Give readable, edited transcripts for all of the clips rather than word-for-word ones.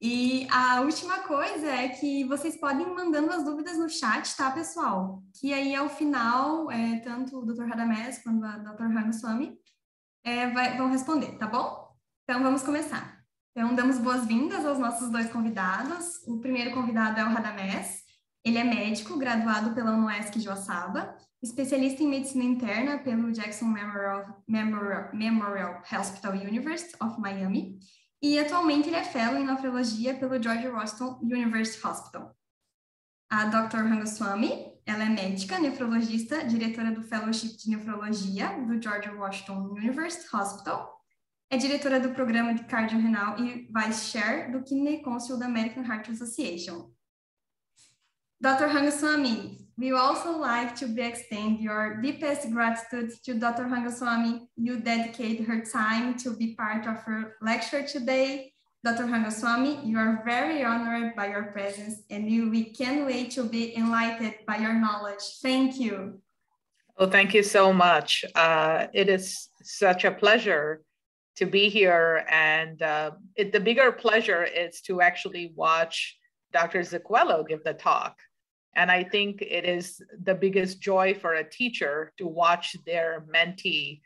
E a última coisa é que vocês podem ir mandando as dúvidas no chat, tá, pessoal? Que aí, ao final, tanto o Dr. Radamés quanto a Dr. Ramaswamy vão responder, tá bom? Então, vamos começar. Então, damos boas-vindas aos nossos dois convidados. O primeiro convidado é o Radamés. Ele é médico, graduado pela UNOESC de Oaxaca, especialista em medicina interna pelo Jackson Memorial Hospital University of Miami, e atualmente ele é fellow em nefrologia pelo George Washington University Hospital. A Dr. Ramaswamy, ela é médica, nefrologista, diretora do Fellowship de Nefrologia do George Washington University Hospital, é diretora do programa de cardiorrenal e vice chair do Kidney Council da American Heart Association. Dr. Ramaswamy, we also like to extend your deepest gratitude to Dr. Ramaswamy. You dedicate her time to be part of her lecture today. Dr. Ramaswamy, you are very honored by your presence and we can't wait to be enlightened by your knowledge. Thank you. Well, thank you so much. It is such a pleasure to be here. And the bigger pleasure is to actually watch Dr. Zuccuello give the talk. And I think it is the biggest joy for a teacher to watch their mentee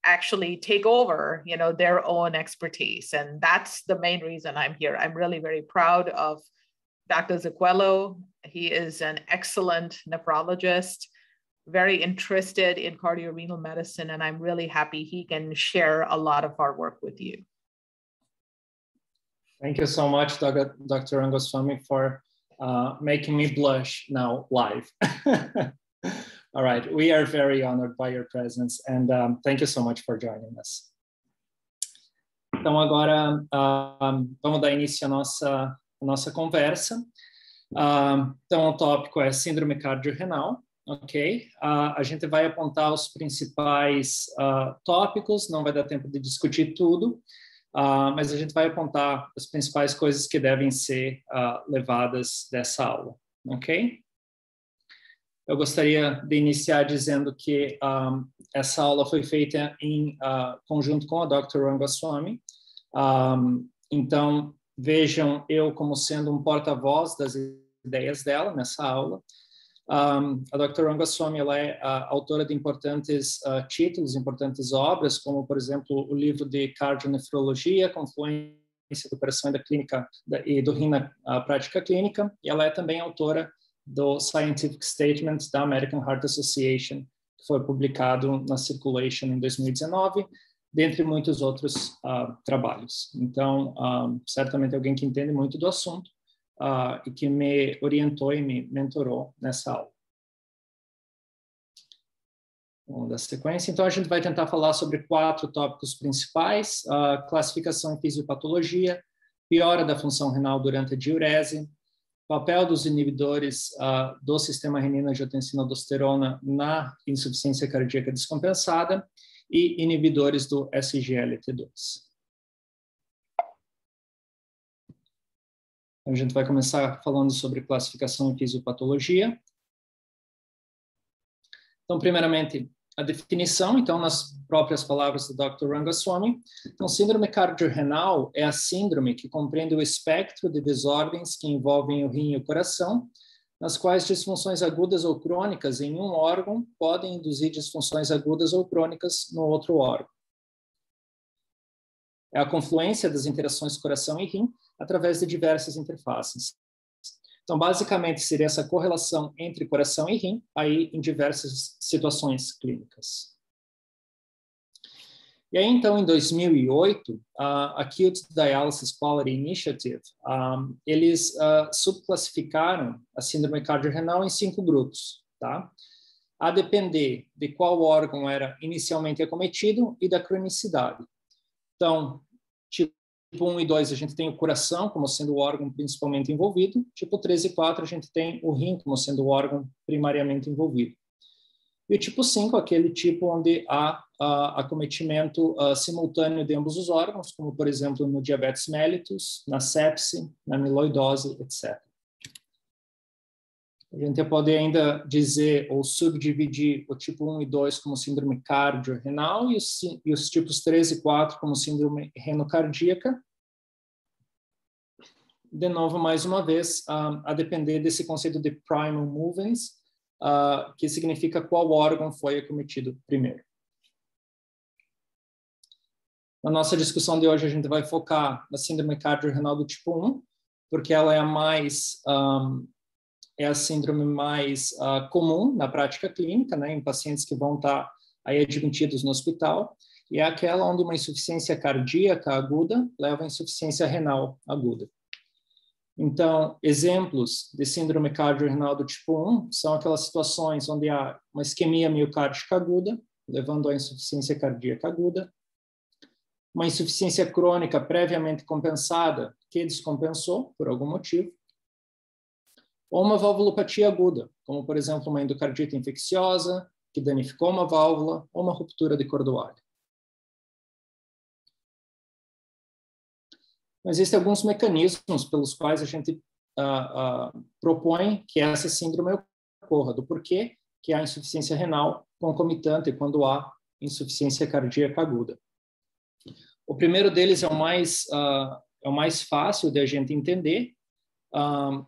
actually take over, their own expertise. And that's the main reason I'm here. I'm really very proud of Dr. Zuccuello. He is an excellent nephrologist, very interested in cardiorenal medicine, and I'm really happy he can share a lot of our work with you. Thank you so much, Dr. Ramaswamy, for making me blush now live. All right, we are very honored by your presence, and thank you so much for joining us. Então agora vamos dar início à nossa conversa. Então o tópico é síndrome cardiorrenal, ok? A gente vai apontar os principais tópicos, não vai dar tempo de discutir tudo, mas a gente vai apontar as principais coisas que devem ser levadas dessa aula, ok? Eu gostaria de iniciar dizendo que essa aula foi feita em conjunto com a Dr. Ramaswamy. Então, vejam eu como sendo um porta-voz das ideias dela nessa aula. A Dr. Ramaswamy, ela é autora de importantes títulos, importantes obras, como, por exemplo, o livro de Cardionefrologia, Confluência do Coração e da Clínica e do Rim na Prática Clínica, e ela é também autora do Scientific Statement da American Heart Association, que foi publicado na Circulation em 2019, dentre muitos outros trabalhos. Então, certamente alguém que entende muito do assunto e que me orientou e me mentorou nessa aula. Vamos dar sequência. Então, a gente vai tentar falar sobre 4 tópicos principais: classificação e fisiopatologia, piora da função renal durante a diurese, papel dos inibidores do sistema renina-angiotensina-aldosterona na insuficiência cardíaca descompensada e inibidores do SGLT2. A gente vai começar falando sobre classificação e fisiopatologia. Então, primeiramente, a definição, então, nas próprias palavras do Dr. Ramaswamy. Então, síndrome cardiorrenal é a síndrome que compreende o espectro de desordens que envolvem o rim e o coração, nas quais disfunções agudas ou crônicas em um órgão podem induzir disfunções agudas ou crônicas no outro órgão. É a confluência das interações coração e rim através de diversas interfaces. Então, basicamente, seria essa correlação entre coração e rim, aí em diversas situações clínicas. E aí, então, em 2008, a Acute Dialysis Quality Initiative, eles subclassificaram a síndrome cardiorrenal em 5 grupos, tá? A depender de qual órgão era inicialmente acometido e da cronicidade. Então, tipo 1 e 2, a gente tem o coração como sendo o órgão principalmente envolvido. Tipo 3 e 4, a gente tem o rim como sendo o órgão primariamente envolvido. E o tipo 5, aquele tipo onde há acometimento simultâneo de ambos os órgãos, como, por exemplo, no diabetes mellitus, na sepse, na amiloidose, etc. A gente pode ainda dizer ou subdividir o tipo 1 e 2 como síndrome cardiorrenal e os tipos 3 e 4 como síndrome renocardíaca. de novo, mais uma vez, a depender desse conceito de primal movens, que significa qual órgão foi acometido primeiro. Na nossa discussão de hoje, a gente vai focar na síndrome cardiorrenal do tipo 1, porque ela é a síndrome mais comum na prática clínica, né, em pacientes que vão estar aí admitidos no hospital, e é aquela onde uma insuficiência cardíaca aguda leva a insuficiência renal aguda. Então, exemplos de síndrome cardiorrenal do tipo 1 são aquelas situações onde há uma isquemia miocárdica aguda, levando à insuficiência cardíaca aguda, uma insuficiência crônica previamente compensada que descompensou por algum motivo, ou uma valvulopatia aguda, como, por exemplo, uma endocardite infecciosa que danificou uma válvula ou uma ruptura de cordoalho. Existem alguns mecanismos pelos quais a gente propõe que essa síndrome ocorra, do porquê que há insuficiência renal concomitante quando há insuficiência cardíaca aguda. O primeiro deles é o mais fácil de a gente entender,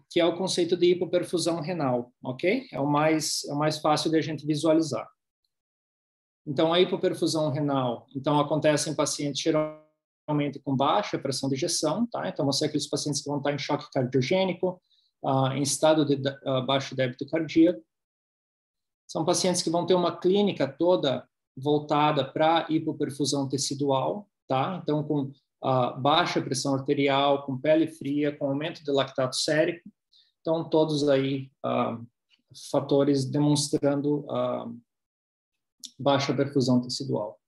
que é o conceito de hipoperfusão renal, ok? É o mais fácil de a gente visualizar. Então, a hipoperfusão renal, acontece em pacientes geralmente com baixa pressão de ejeção, tá? Então, vão ser aqueles pacientes que vão estar em choque cardiogênico, em estado de baixo débito cardíaco. São pacientes que vão ter uma clínica toda voltada para hipoperfusão tecidual, tá? Então, com baixa pressão arterial, com pele fria, com aumento de lactato sérico. Então, todos aí fatores demonstrando baixa perfusão tecidual.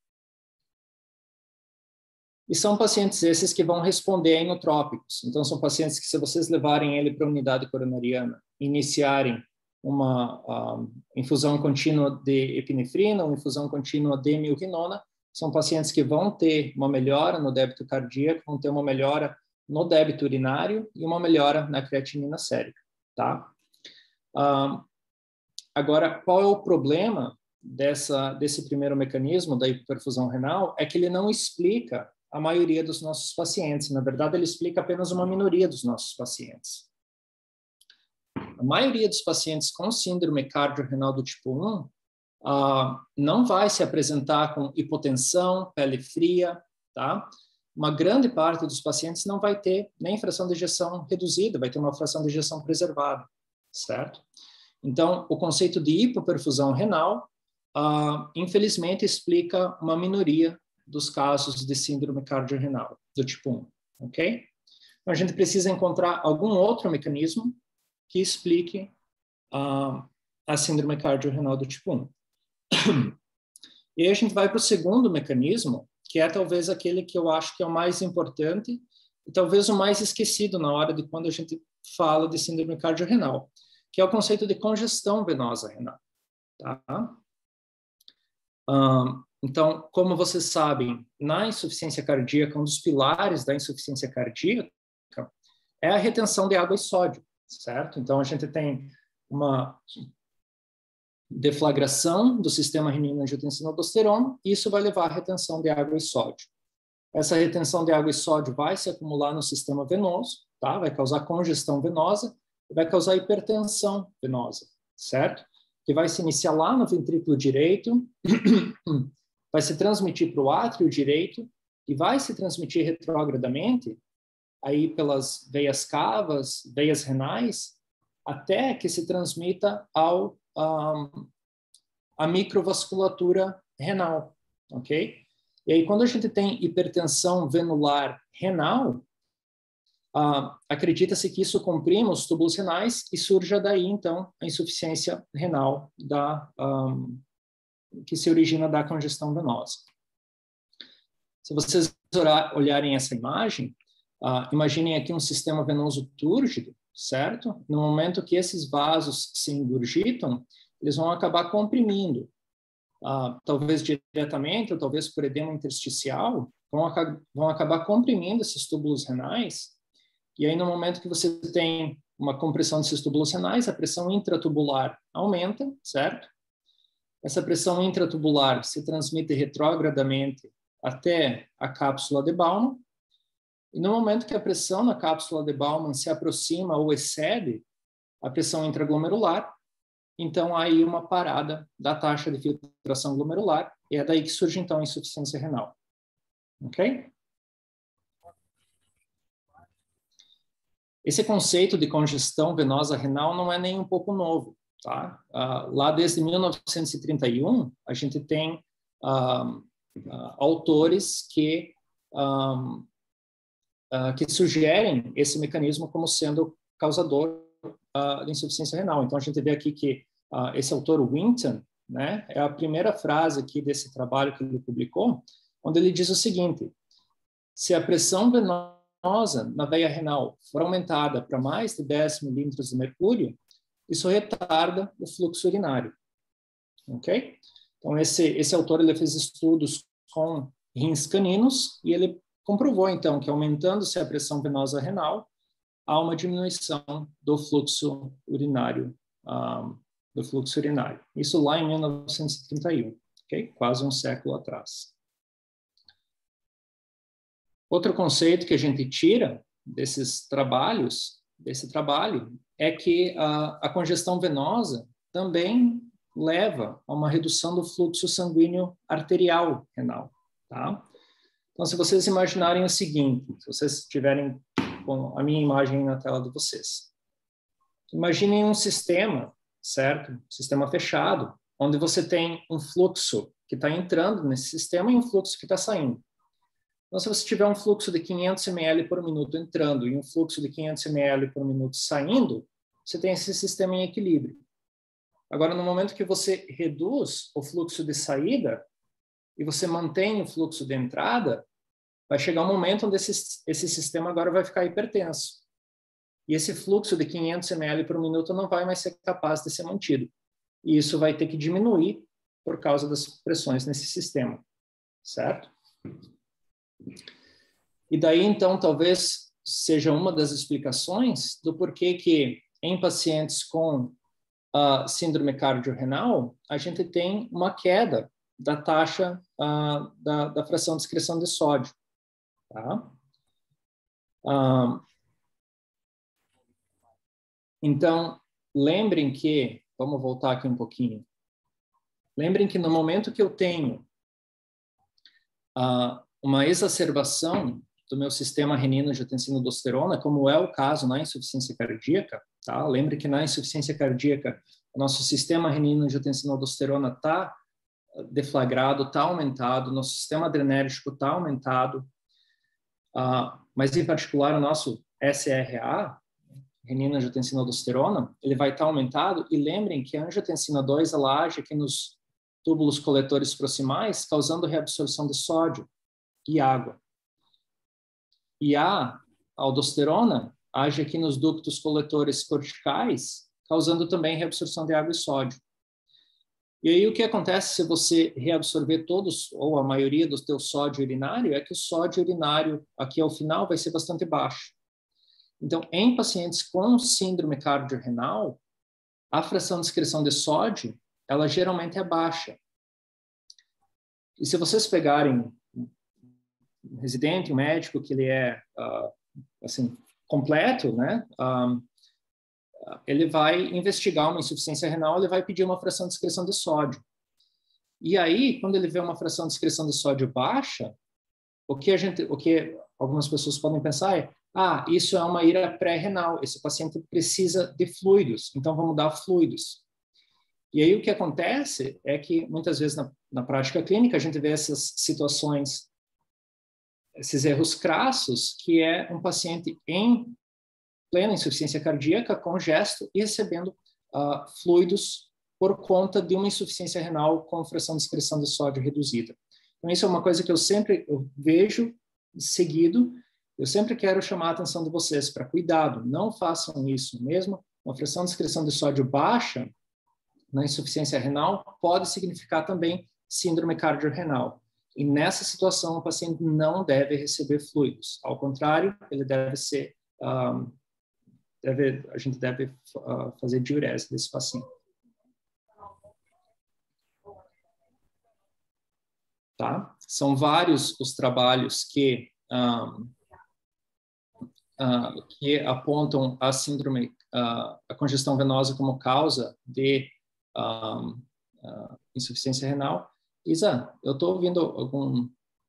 E são pacientes esses que vão responder a inotrópicos. Então, são pacientes que, se vocês levarem ele para a unidade coronariana, iniciarem uma infusão contínua de epinefrina, uma infusão contínua de milrinona, são pacientes que vão ter uma melhora no débito cardíaco, vão ter uma melhora no débito urinário e uma melhora na creatinina sérica, tá? Agora, qual é o problema desse primeiro mecanismo da hipoperfusão renal? É que ele não explica a maioria dos nossos pacientes. Na verdade, ele explica apenas uma minoria dos nossos pacientes. A maioria dos pacientes com síndrome cardiorrenal do tipo 1 não vai se apresentar com hipotensão, pele fria, tá? Uma grande parte dos pacientes não vai ter nem fração de ejeção reduzida, vai ter uma fração de ejeção preservada, certo? Então, o conceito de hipoperfusão renal, infelizmente, explica uma minoria dos casos de síndrome cardiorrenal do tipo 1, ok? Então, a gente precisa encontrar algum outro mecanismo que explique a síndrome cardiorrenal do tipo 1. E aí a gente vai para o segundo mecanismo, que é talvez aquele que eu acho que é o mais importante e talvez o mais esquecido na hora de quando a gente fala de síndrome cardiorrenal, que é o conceito de congestão venosa renal, tá? Então, como vocês sabem, na insuficiência cardíaca, um dos pilares da insuficiência cardíaca é a retenção de água e sódio, certo? Então, a gente tem uma deflagração do sistema renina-angiotensina-aldosterona, e isso vai levar à retenção de água e sódio. Essa retenção de água e sódio vai se acumular no sistema venoso, tá? Vai causar congestão venosa e vai causar hipertensão venosa, certo? Que vai se iniciar lá no ventrículo direito, vai se transmitir para o átrio direito e vai se transmitir retrogradamente aí pelas veias cavas, veias renais, até que se transmita a microvasculatura renal, ok? E aí, quando a gente tem hipertensão venular renal, acredita-se que isso comprima os túbulos renais e surja daí, então, a insuficiência renal que se origina da congestão venosa. Se vocês olharem essa imagem, imaginem aqui um sistema venoso túrgido, certo? No momento que esses vasos se engurgitam, eles vão acabar comprimindo, talvez diretamente, ou talvez por edema intersticial, vão acabar comprimindo esses túbulos renais. E aí, no momento que você tem uma compressão desses túbulos renais, a pressão intratubular aumenta, certo? Essa pressão intratubular se transmite retrogradamente até a cápsula de Bowman. E no momento que a pressão na cápsula de Bowman se aproxima ou excede a pressão intraglomerular, então há aí uma parada da taxa de filtração glomerular, e é daí que surge então a insuficiência renal. Ok? Esse conceito de congestão venosa renal não é nem um pouco novo, tá? Lá desde 1931, a gente tem autores que sugerem esse mecanismo como sendo causador de insuficiência renal. Então, a gente vê aqui que esse autor, Winton, né, é a primeira frase aqui desse trabalho que ele publicou, onde ele diz o seguinte: se a pressão venosa na veia renal for aumentada para mais de 10 milímetros de mercúrio, isso retarda o fluxo urinário. Ok? Então, esse autor ele fez estudos com rins caninos e ele comprovou, então, que aumentando-se a pressão venosa renal, há uma diminuição do fluxo urinário, Isso lá em 1931, ok? Quase um século atrás. Outro conceito que a gente tira desse trabalho, é que a congestão venosa também leva a uma redução do fluxo sanguíneo arterial renal, tá? Então, se vocês imaginarem o seguinte, se vocês tiverem com a minha imagem na tela de vocês, imaginem um sistema, certo? Sistema fechado, onde você tem um fluxo que está entrando nesse sistema e um fluxo que está saindo. Então, se você tiver um fluxo de 500 ml por minuto entrando e um fluxo de 500 ml por minuto saindo, você tem esse sistema em equilíbrio. Agora, no momento que você reduz o fluxo de saída e você mantém o fluxo de entrada, vai chegar um momento onde esse sistema agora vai ficar hipertenso. E esse fluxo de 500 ml por minuto não vai mais ser capaz de ser mantido. E isso vai ter que diminuir por causa das pressões nesse sistema, certo? E daí, então, talvez seja uma das explicações do porquê que em pacientes com síndrome cardiorrenal, a gente tem uma queda da taxa da fração de excreção de sódio. Tá? Então, lembrem que, vamos voltar aqui um pouquinho, lembrem que no momento que eu tenho uma exacerbação do meu sistema renina-angiotensina-aldosterona, como é o caso na insuficiência cardíaca, tá? Lembre que na insuficiência cardíaca, o nosso sistema renina-angiotensina-aldosterona está deflagrado, está aumentado, nosso sistema adrenérgico está aumentado, mas em particular o nosso SRA, renina-angiotensina-aldosterona, ele vai estar aumentado, e lembrem que a angiotensina 2 ela age aqui nos túbulos coletores proximais, causando reabsorção de sódio e água. E a aldosterona age aqui nos ductos coletores corticais, causando também reabsorção de água e sódio. E aí o que acontece se você reabsorver todos, ou a maioria do teu sódio urinário, é que o sódio urinário aqui ao final vai ser bastante baixo. Então, em pacientes com síndrome cardiorrenal, a fração de excreção de sódio, ela geralmente é baixa. E se vocês pegarem um residente, um médico, que ele é, assim, completo, né? Ele vai investigar uma insuficiência renal, ele vai pedir uma fração de excreção de sódio. E aí, quando ele vê uma fração de excreção de sódio baixa, o que algumas pessoas podem pensar é: isso é uma ira pré-renal, esse paciente precisa de fluidos, então vamos dar fluidos. E aí o que acontece é que, muitas vezes, na prática clínica, a gente vê essas situações, esses erros crassos, que é um paciente em plena insuficiência cardíaca, com gesto e recebendo fluidos por conta de uma insuficiência renal com fração de excreção de sódio reduzida. Então, isso é uma coisa que eu vejo seguido. Eu sempre quero chamar a atenção de vocês para cuidado, não façam isso. Mesmo uma fração de excreção de sódio baixa na insuficiência renal pode significar também síndrome cardiorrenal. E nessa situação, o paciente não deve receber fluidos. Ao contrário, ele deve ser, a gente deve fazer diurese desse paciente. Tá? São vários os trabalhos que que apontam a síndrome, a congestão venosa como causa de insuficiência renal. Isa, eu estou ouvindo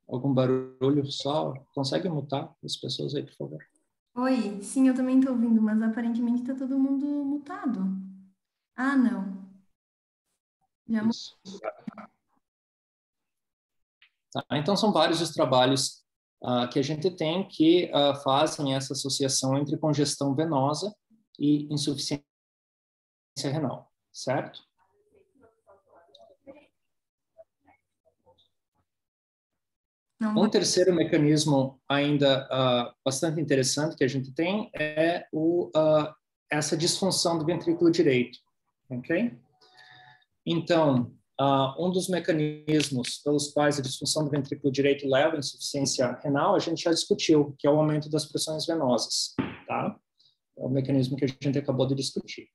algum barulho só. Consegue mutar as pessoas aí, por favor? Oi, sim, eu também estou ouvindo, mas aparentemente está todo mundo mutado. Ah, não. Já Isso. Tá, então, são vários os trabalhos que a gente tem que fazem essa associação entre congestão venosa e insuficiência renal, certo? não. Um terceiro mecanismo ainda bastante interessante que a gente tem é essa disfunção do ventrículo direito, ok? Então, um dos mecanismos pelos quais a disfunção do ventrículo direito leva à insuficiência renal, a gente já discutiu, que é o aumento das pressões venosas, tá? É o mecanismo que a gente acabou de discutir.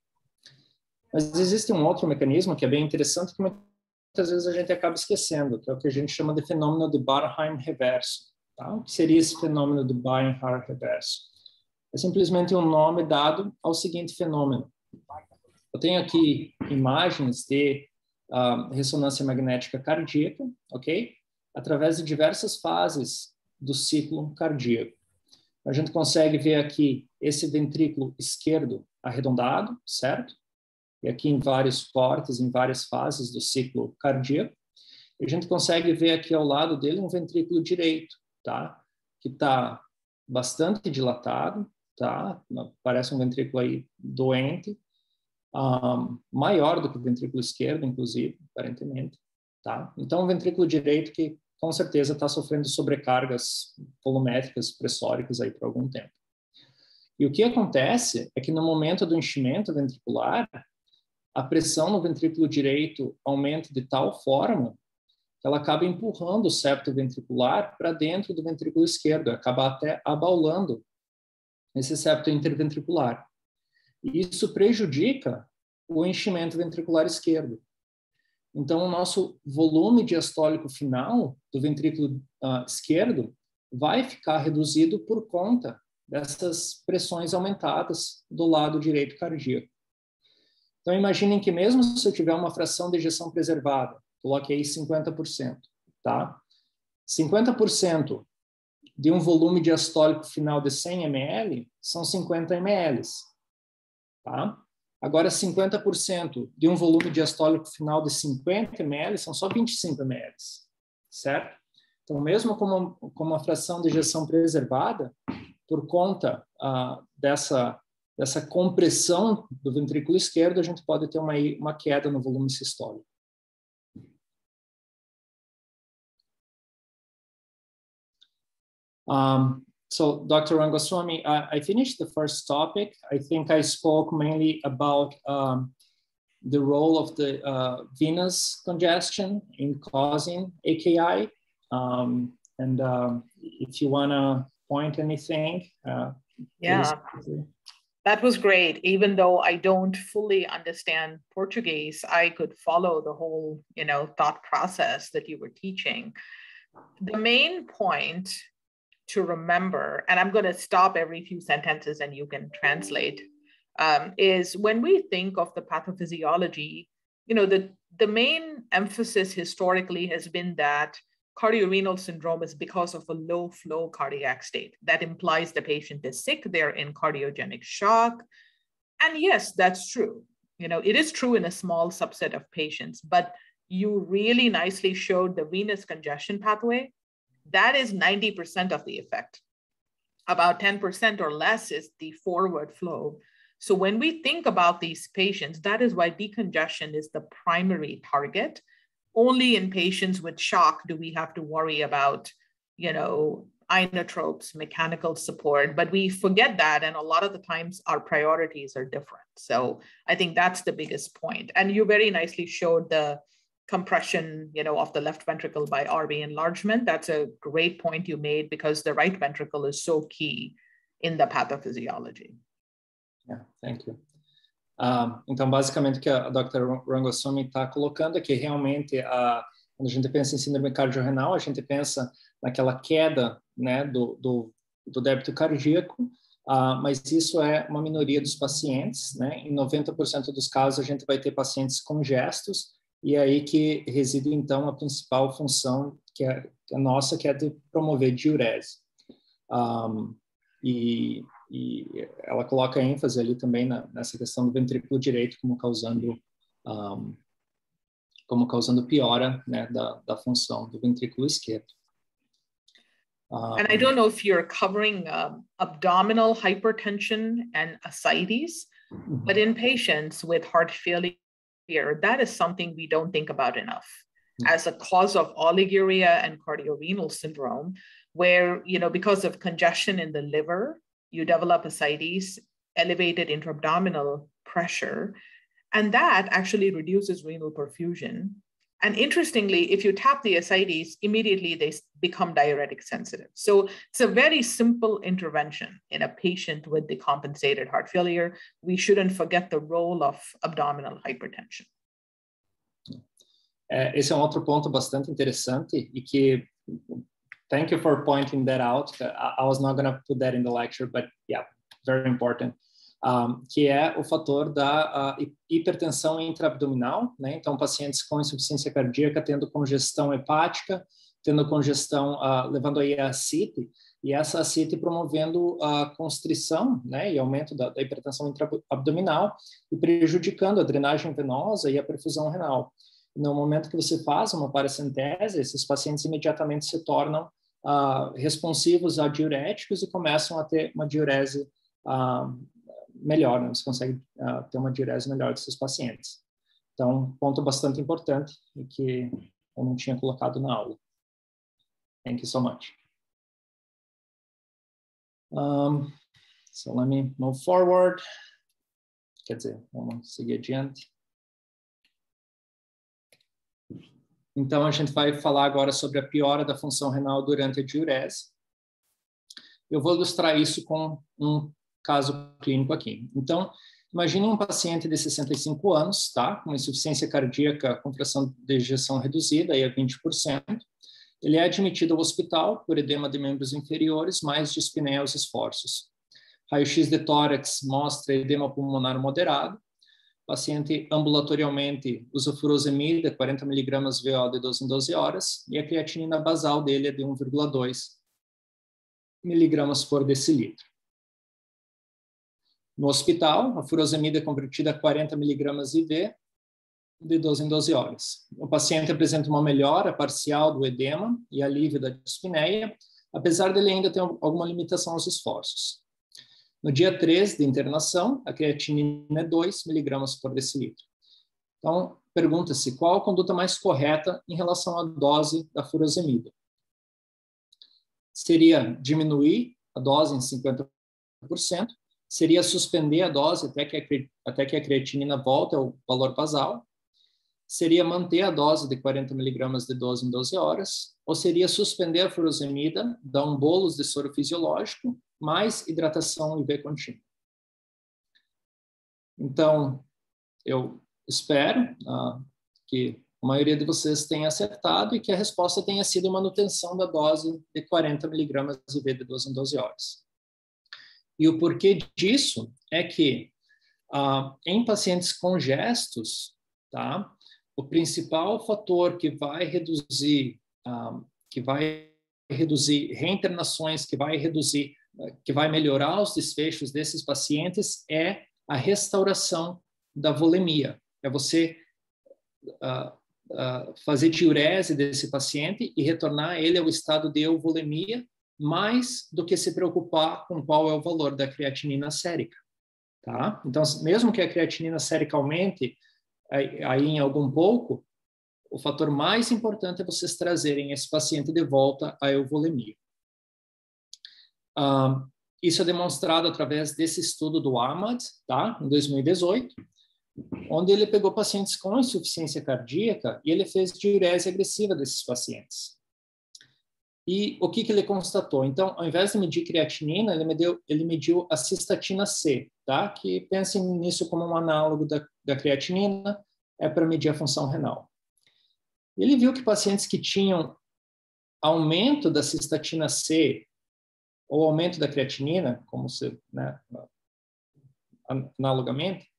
Mas existe um outro mecanismo que é bem interessante, que muitas vezes a gente acaba esquecendo, que é o que a gente chama de fenômeno de Barnheim reverso. Tá? O que seria esse fenômeno de Barnheim reverso? É simplesmente um nome dado ao seguinte fenômeno. Eu tenho aqui imagens de ressonância magnética cardíaca, ok? Através de diversas fases do ciclo cardíaco. A gente consegue ver aqui esse ventrículo esquerdo arredondado, certo? E aqui em vários cortes, em várias fases do ciclo cardíaco. E a gente consegue ver aqui ao lado dele um ventrículo direito, tá? Que está bastante dilatado, tá? Parece um ventrículo aí doente, maior do que o ventrículo esquerdo, inclusive, aparentemente, tá? Então, o ventrículo direito que, com certeza, está sofrendo sobrecargas volumétricas, pressóricas aí por algum tempo. E o que acontece é que no momento do enchimento ventricular, a pressão no ventrículo direito aumenta de tal forma que ela acaba empurrando o septo ventricular para dentro do ventrículo esquerdo, acaba até abaulando esse septo interventricular. E isso prejudica o enchimento ventricular esquerdo. Então, o nosso volume diastólico final do ventrículo esquerdo vai ficar reduzido por conta dessas pressões aumentadas do lado direito cardíaco. Então, imaginem que mesmo se eu tiver uma fração de ejeção preservada, coloque aí 50%, tá? 50% de um volume diastólico final de 100 ml são 50 ml, tá? Agora, 50% de um volume diastólico final de 50 ml são só 25 ml, certo? Então, mesmo com uma fração de ejeção preservada, por conta dessa compressão do ventrículo esquerdo, a gente pode ter uma queda no volume sistólico. So, Dr. Rangaswamy, I finished the first topic. I think I spoke mainly about the role of the venous congestion in causing AKI. If you want to point anything, yeah. Please. That was great. Even though I don't fully understand Portuguese, I could follow the whole, thought process that you were teaching. The main point to remember, and I'm going to stop every few sentences and you can translate, is when we think of the pathophysiology, the main emphasis historically has been that cardiorenal syndrome is because of a low flow cardiac state. That implies the patient is sick, they're in cardiogenic shock. And yes, that's true. It is true in a small subset of patients, but you really nicely showed the venous congestion pathway. That is 90% of the effect. About 10% or less is the forward flow. So when we think about these patients, that is why decongestion is the primary target. Only in patients with shock do we have to worry about, inotropes, mechanical support, but we forget that. And a lot of the times our priorities are different. So I think that's the biggest point. And you very nicely showed the compression, of the left ventricle by RV enlargement. That's a great point you made because the right ventricle is so key in the pathophysiology. Yeah, thank you. Então, basicamente, o que a Dr. Rangaswamy está colocando é que realmente, quando a gente pensa em síndrome cardiorrenal, a gente pensa naquela queda, né, do débito cardíaco, mas isso é uma minoria dos pacientes, né? Em 90% dos casos, a gente vai ter pacientes congestos, e é aí que reside, então, a principal função que é nossa, que é de promover diurese. E ela coloca ênfase ali também nessa questão do ventrículo direito como causando piora, né, da função do ventrículo esquerdo. And I don't know if you're covering abdominal hypertension and ascites, but in patients with heart failure, that is something we don't think about enough as a cause of oliguria and cardiorenal syndrome, where, because of congestion in the liver, you develop ascites, elevated intra-abdominal pressure, and that actually reduces renal perfusion. And interestingly, if you tap the ascites, immediately they become diuretic sensitive. So it's a very simple intervention in a patient with decompensated heart failure. We shouldn't forget the role of abdominal hypertension. Esse é um outro ponto bastante interessante e que, thank you for pointing that out. I was not going to put that in the lecture, but yeah, very important. Que é o fator da hipertensão intraabdominal, né? Então, pacientes com insuficiência cardíaca tendo congestão hepática, tendo congestão, levando aí a ascite, e essa ascite promovendo a constrição, né? E aumento da hipertensão intraabdominal e prejudicando a drenagem venosa e a perfusão renal. No momento que você faz uma paracentese, esses pacientes imediatamente se tornam responsivos a diuréticos e começam a ter uma diurese melhor, né? Você consegue ter uma diurese melhor desses pacientes. Então, ponto bastante importante e que eu não tinha colocado na aula. Thank you so much. So let me move forward. Quer dizer, vamos seguir adiante. Então, a gente vai falar agora sobre a piora da função renal durante a diurese. Eu vou ilustrar isso com um caso clínico aqui. Então, imagine um paciente de 65 anos, tá? Com insuficiência cardíaca com fração de ejeção reduzida, aí a 20%. Ele é admitido ao hospital por edema de membros inferiores, mais dispneia aos esforços. Raio-X de tórax mostra edema pulmonar moderado. O paciente ambulatorialmente usa furosemida, 40 mg VO de 12 em 12 horas, e a creatinina basal dele é de 1,2 mg por decilitro. No hospital, a furosemida é convertida a 40 mg IV de 12 em 12 horas. O paciente apresenta uma melhora parcial do edema e alívio da dispneia, apesar dele ainda ter alguma limitação aos esforços. No dia 3 de internação, a creatinina é 2 mg por decilitro. Então, pergunta-se qual a conduta mais correta em relação à dose da furosemida. Seria diminuir a dose em 50%, seria suspender a dose até que a creatinina volte ao valor basal, seria manter a dose de 40 mg de 12 em 12 horas, ou seria suspender a furosemida, dar um bolus de soro fisiológico, mais hidratação IV contínua. Então, eu espero que a maioria de vocês tenha acertado e que a resposta tenha sido manutenção da dose de 40 mg IV de 12 em 12 horas. E o porquê disso é que, em pacientes congestos, tá, o principal fator que vai reduzir reinternações, que vai melhorar os desfechos desses pacientes é a restauração da volemia. É você fazer diurese desse paciente e retornar ele ao estado de euvolemia, mais do que se preocupar com qual é o valor da creatinina sérica, tá? Então, mesmo que a creatinina sérica aumente aí em algum pouco, o fator mais importante é vocês trazerem esse paciente de volta à euvolemia. Isso é demonstrado através desse estudo do Ahmad, tá? Em 2018, onde ele pegou pacientes com insuficiência cardíaca e ele fez diurese agressiva desses pacientes. E o que ele constatou? Então, ao invés de medir creatinina, ele mediu a cistatina C, tá? Que pensem nisso como um análogo da creatinina, é para medir a função renal. Ele viu que pacientes que tinham aumento da cistatina C ou aumento da creatinina, como se, né, analogamente,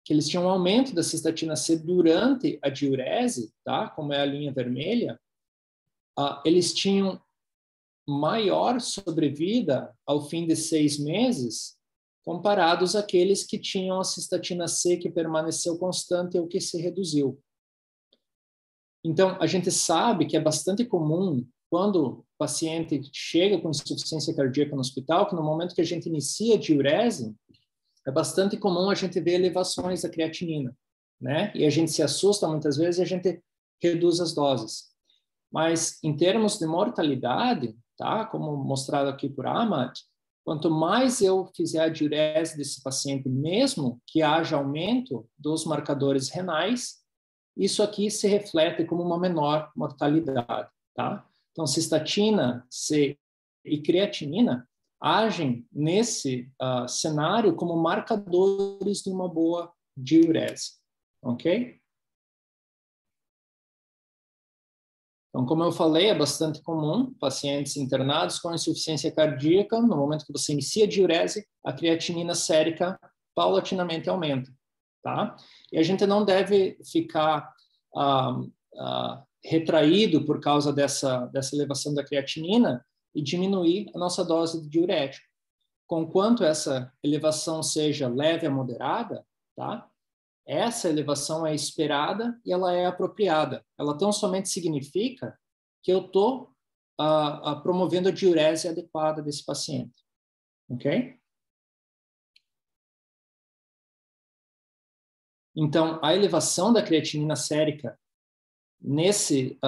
que eles tinham um aumento da cistatina C durante a diurese, tá? Como é a linha vermelha, eles tinham maior sobrevida ao fim de 6 meses, comparados àqueles que tinham a cistatina C que permaneceu constante ou que se reduziu. Então, a gente sabe que é bastante comum, quando o paciente chega com insuficiência cardíaca no hospital, que no momento que a gente inicia a diurese, é bastante comum a gente ver elevações da creatinina, né? E a gente se assusta muitas vezes e a gente reduz as doses. Mas, em termos de mortalidade, tá? Como mostrado aqui por Ahmad, quanto mais eu fizer a diurese desse paciente, mesmo que haja aumento dos marcadores renais, isso aqui se reflete como uma menor mortalidade, tá? Então, cistatina C e creatinina agem nesse cenário como marcadores de uma boa diurese, ok? Então, como eu falei, é bastante comum pacientes internados com insuficiência cardíaca, no momento que você inicia a diurese, a creatinina sérica paulatinamente aumenta, tá? E a gente não deve ficar retraído por causa dessa elevação da creatinina e diminuir a nossa dose de diurético. Conquanto essa elevação seja leve a moderada, tá? Essa elevação é esperada e ela é apropriada. Ela tão somente significa que eu estou promovendo a diurese adequada desse paciente. Ok? Então, a elevação da creatinina sérica nesse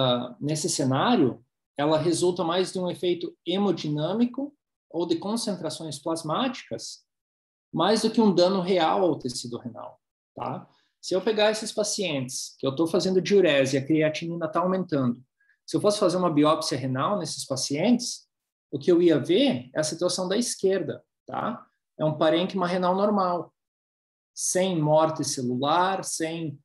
cenário, ela resulta mais de um efeito hemodinâmico ou de concentrações plasmáticas, mais do que um dano real ao tecido renal. Tá? Se eu pegar esses pacientes que eu estou fazendo diurese e a creatinina está aumentando, se eu fosse fazer uma biópsia renal nesses pacientes, o que eu ia ver é a situação da esquerda, tá? É um parênquima renal normal, sem morte celular, sem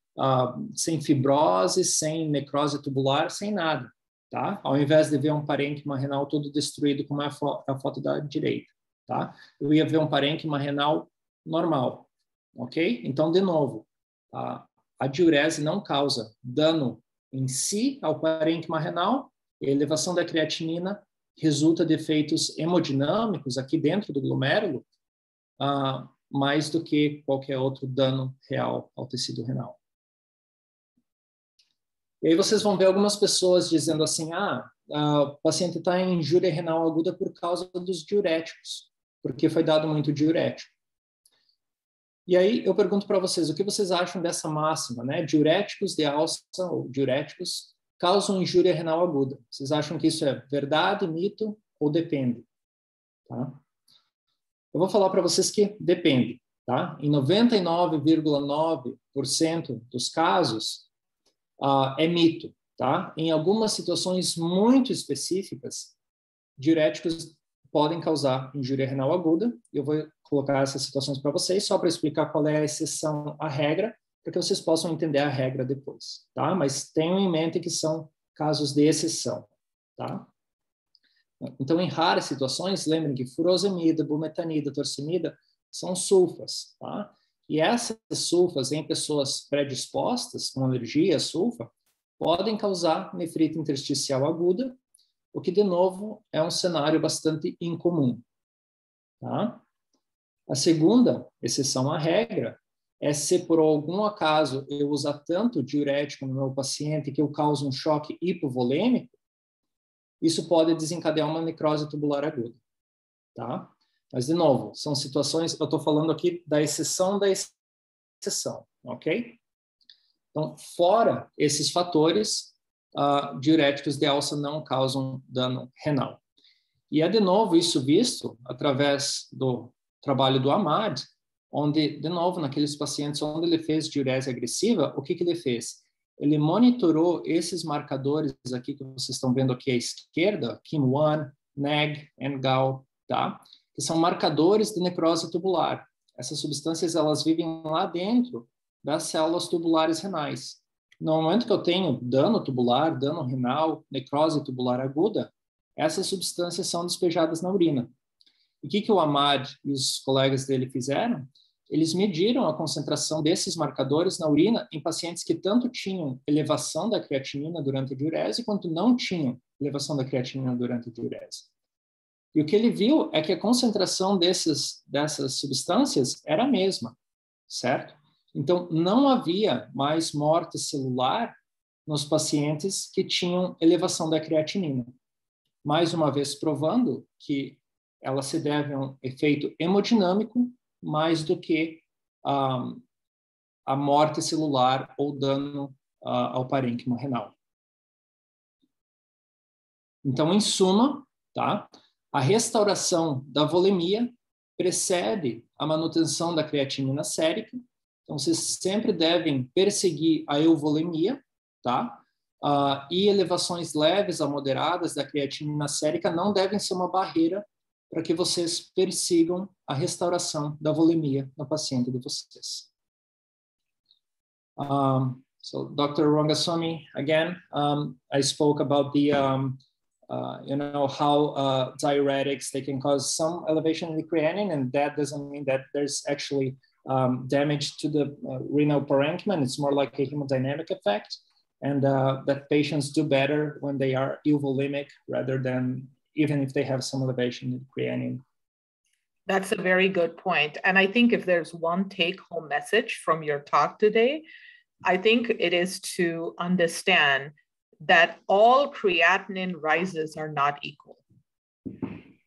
fibrose, sem necrose tubular, sem nada, tá? Ao invés de ver um parênquima renal todo destruído, como é a foto da direita, tá? Eu ia ver um parênquima renal normal. Ok? Então, de novo, a diurese não causa dano em si ao parênquima renal, e a elevação da creatinina resulta de efeitos hemodinâmicos aqui dentro do glomérulo, mais do que qualquer outro dano real ao tecido renal. E aí vocês vão ver algumas pessoas dizendo assim, o paciente está em injúria renal aguda por causa dos diuréticos, porque foi dado muito diurético. E aí eu pergunto para vocês, o que vocês acham dessa máxima, né? Diuréticos de alça ou diuréticos causam injúria renal aguda. Vocês acham que isso é verdade, mito ou depende? Tá? Eu vou falar para vocês que depende. Tá? Em 99,9% dos casos é mito. Tá? Em algumas situações muito específicas, diuréticos podem causar injúria renal aguda. Eu vou colocar essas situações para vocês, só para explicar qual é a exceção à regra, para que vocês possam entender a regra depois, tá? Mas tenham em mente que são casos de exceção, tá? Então, em raras situações, lembrem que furosemida, bumetanida, torsemida são sulfas, tá? E essas sulfas em pessoas predispostas com alergia à sulfa podem causar nefrite intersticial aguda, o que, de novo, é um cenário bastante incomum, tá? A segunda exceção à regra é se, por algum acaso, eu usar tanto diurético no meu paciente que eu causo um choque hipovolêmico, isso pode desencadear uma necrose tubular aguda, tá? Mas, de novo, são situações, eu estou falando aqui da exceção da exceção, ok? Então, fora esses fatores, diuréticos de alça não causam dano renal. E é, de novo, isso visto através do trabalho do Ahmad, onde, de novo, naqueles pacientes onde ele fez diurese agressiva, o que ele fez? Ele monitorou esses marcadores aqui que vocês estão vendo aqui à esquerda, KIM1, NAG, NGAL, tá? Que são marcadores de necrose tubular. Essas substâncias, elas vivem lá dentro das células tubulares renais. No momento que eu tenho dano tubular, dano renal, necrose tubular aguda, essas substâncias são despejadas na urina. E o que o Ahmad e os colegas dele fizeram? Eles mediram a concentração desses marcadores na urina em pacientes que tanto tinham elevação da creatinina durante a diurese, quanto não tinham elevação da creatinina durante a diurese. E o que ele viu é que a concentração dessas substâncias era a mesma, certo? Então, não havia mais morte celular nos pacientes que tinham elevação da creatinina. Mais uma vez provando que ela se deve a um efeito hemodinâmico mais do que a morte celular ou dano ao parênquima renal. Então, em suma, tá? A restauração da volemia precede a manutenção da creatinina sérica. Então, vocês sempre devem perseguir a euvolemia, tá? E elevações leves a moderadas da creatinina sérica não devem ser uma barreira para que vocês persigam a restauração da volemia no paciente de vocês. So, Dr. Rangaswamy, again, I spoke about the, how diuretics, they can cause some elevation in the creatinine, and that doesn't mean that there's actually damage to the renal parenchyma. It's more like a hemodynamic effect, and that patients do better when they are euvolemic rather than even if they have some elevation in creatinine. That's a very good point. And I think if there's one take-home message from your talk today, I think it is to understand that all creatinine rises are not equal.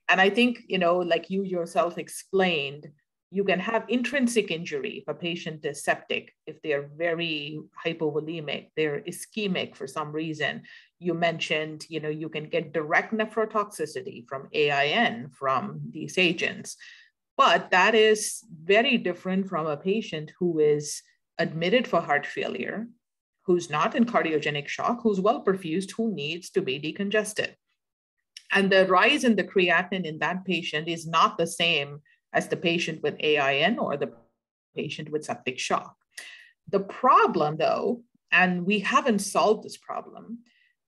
And I think, like you yourself explained, you can have intrinsic injury if a patient is septic, if they're very hypovolemic, they're ischemic for some reason. You mentioned, you can get direct nephrotoxicity from AIN from these agents, but that is very different from a patient who is admitted for heart failure, who's not in cardiogenic shock, who's well perfused, who needs to be decongested. And the rise in the creatinine in that patient is not the same as the patient with AIN or the patient with septic shock. The problem, though, and we haven't solved this problem,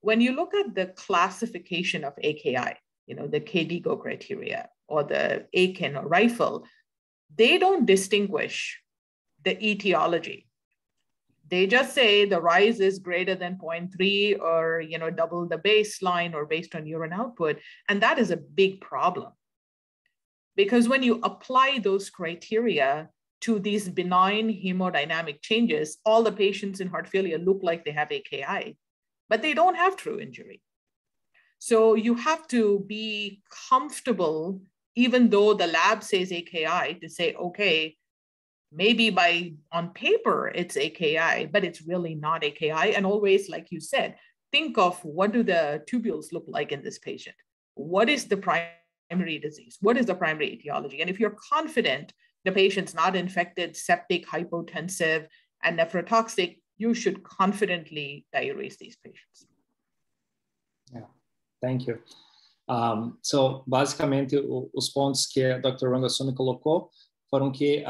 when you look at the classification of AKI, the KDIGO criteria or the Aiken or Rifle, they don't distinguish the etiology. They just say the rise is greater than 0.3 or, double the baseline or based on urine output. And that is a big problem. Because when you apply those criteria to these benign hemodynamic changes, all the patients in heart failure look like they have AKI, but they don't have true injury. So you have to be comfortable, even though the lab says AKI, to say, okay, maybe on paper it's AKI, but it's really not AKI. And always, like you said, think of what do the tubules look like in this patient? What is the primary disease? What is the primary etiology? And if you're confident the patient's not infected, septic, hypotensive, and nephrotoxic, you should confidently diurese these patients. Yeah, thank you. So, basicamente, os pontos que a Dr. Rangaswamy colocou foram que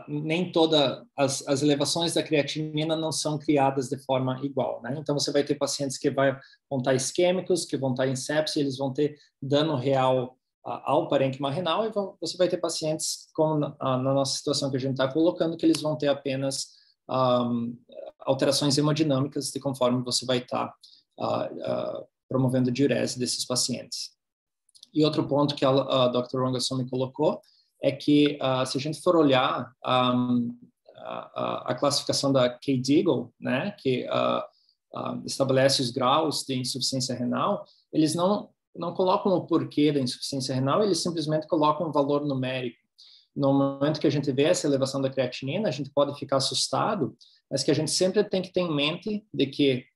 nem todas as elevações da creatinina não são criadas de forma igual, né? Então, você vai ter pacientes que vão estar isquêmicos, que vão estar em sepsia, eles vão ter dano real ao parênquima renal, e você vai ter pacientes, como na nossa situação que a gente está colocando, que eles vão ter apenas alterações hemodinâmicas de conforme você vai estar promovendo diurese desses pacientes. E outro ponto que a Dr. Rangaswamy colocou é que, se a gente for olhar a classificação da KDIGO, né, que estabelece os graus de insuficiência renal, eles não colocam o porquê da insuficiência renal, eles simplesmente colocam um valor numérico. No momento que a gente vê essa elevação da creatinina, a gente pode ficar assustado, mas que a gente sempre tem que ter em mente de que,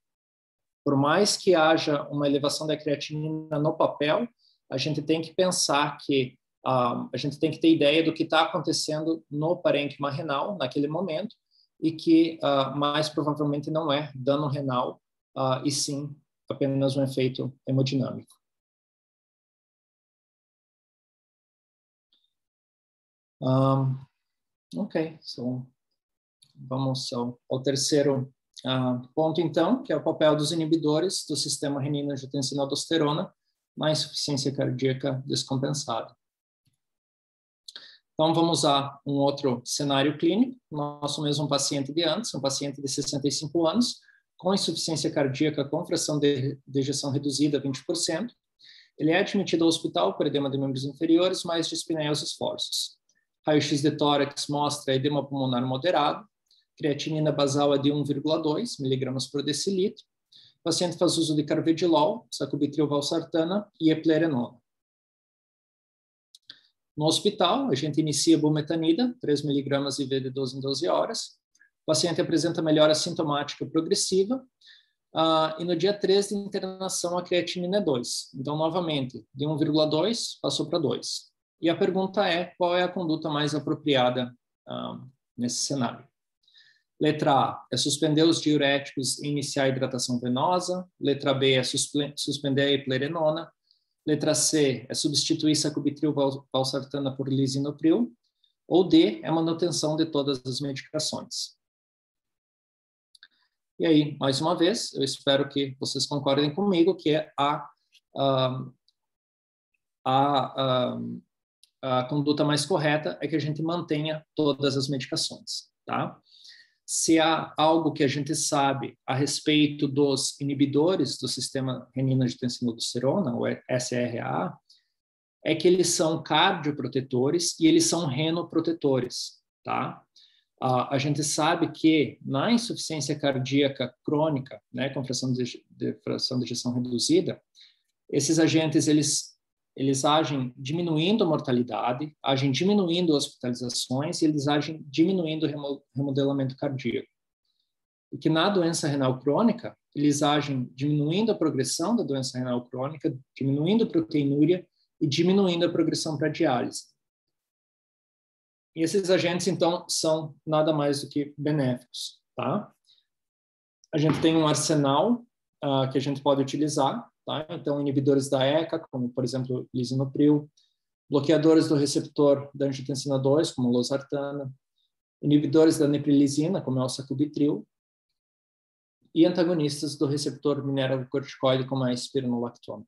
por mais que haja uma elevação da creatinina no papel, a gente tem que pensar que a gente tem que ter ideia do que está acontecendo no parênquima renal naquele momento e que mais provavelmente não é dano renal e sim apenas um efeito hemodinâmico. Ok, so, vamos ao terceiro ponto então, que é o papel dos inibidores do sistema renina-angiotensina-aldosterona na insuficiência cardíaca descompensada. Então, vamos usar um outro cenário clínico, nosso mesmo paciente de antes, um paciente de 65 anos, com insuficiência cardíaca com fração de ejeção reduzida a 20%. Ele é admitido ao hospital por edema de membros inferiores, mais dispneia aos esforços. Raio-x de tórax mostra edema pulmonar moderado, creatinina basal é de 1,2 mg por decilitro. O paciente faz uso de carvedilol, sacubitril valsartana e eplerenona. No hospital, a gente inicia bumetanida, 3 mg IV de 12 em 12 horas. O paciente apresenta melhora sintomática progressiva. E no dia 3 de internação, a creatinina é 2. Então, novamente, de 1,2 passou para 2. E a pergunta é, qual é a conduta mais apropriada nesse cenário? Letra A é suspender os diuréticos e iniciar a hidratação venosa. Letra B é suspender a eplerenona. Letra C é substituir sacubitril valsartana por lisinopril. Ou D é manutenção de todas as medicações. E aí, mais uma vez, eu espero que vocês concordem comigo que a conduta mais correta é que a gente mantenha todas as medicações, tá? Se há algo que a gente sabe a respeito dos inibidores do sistema renina-angiotensina-aldosterona, o SRA, é que eles são cardioprotetores e eles são renoprotetores, tá? A gente sabe que na insuficiência cardíaca crônica, né, com fração de ejeção reduzida, esses agentes eles agem diminuindo a mortalidade, agem diminuindo hospitalizações e eles agem diminuindo o remodelamento cardíaco. E que na doença renal crônica, eles agem diminuindo a progressão da doença renal crônica, diminuindo a proteinúria e diminuindo a progressão para a diálise. E esses agentes, então, são nada mais do que benéficos, tá? A gente tem um arsenal que a gente pode utilizar, tá? Então, inibidores da ECA, como, por exemplo, lisinopril, bloqueadores do receptor da angiotensina 2, como losartana, inibidores da neprilisina, como é o sacubitril, e antagonistas do receptor mineralocorticoide, como é a espironolactona.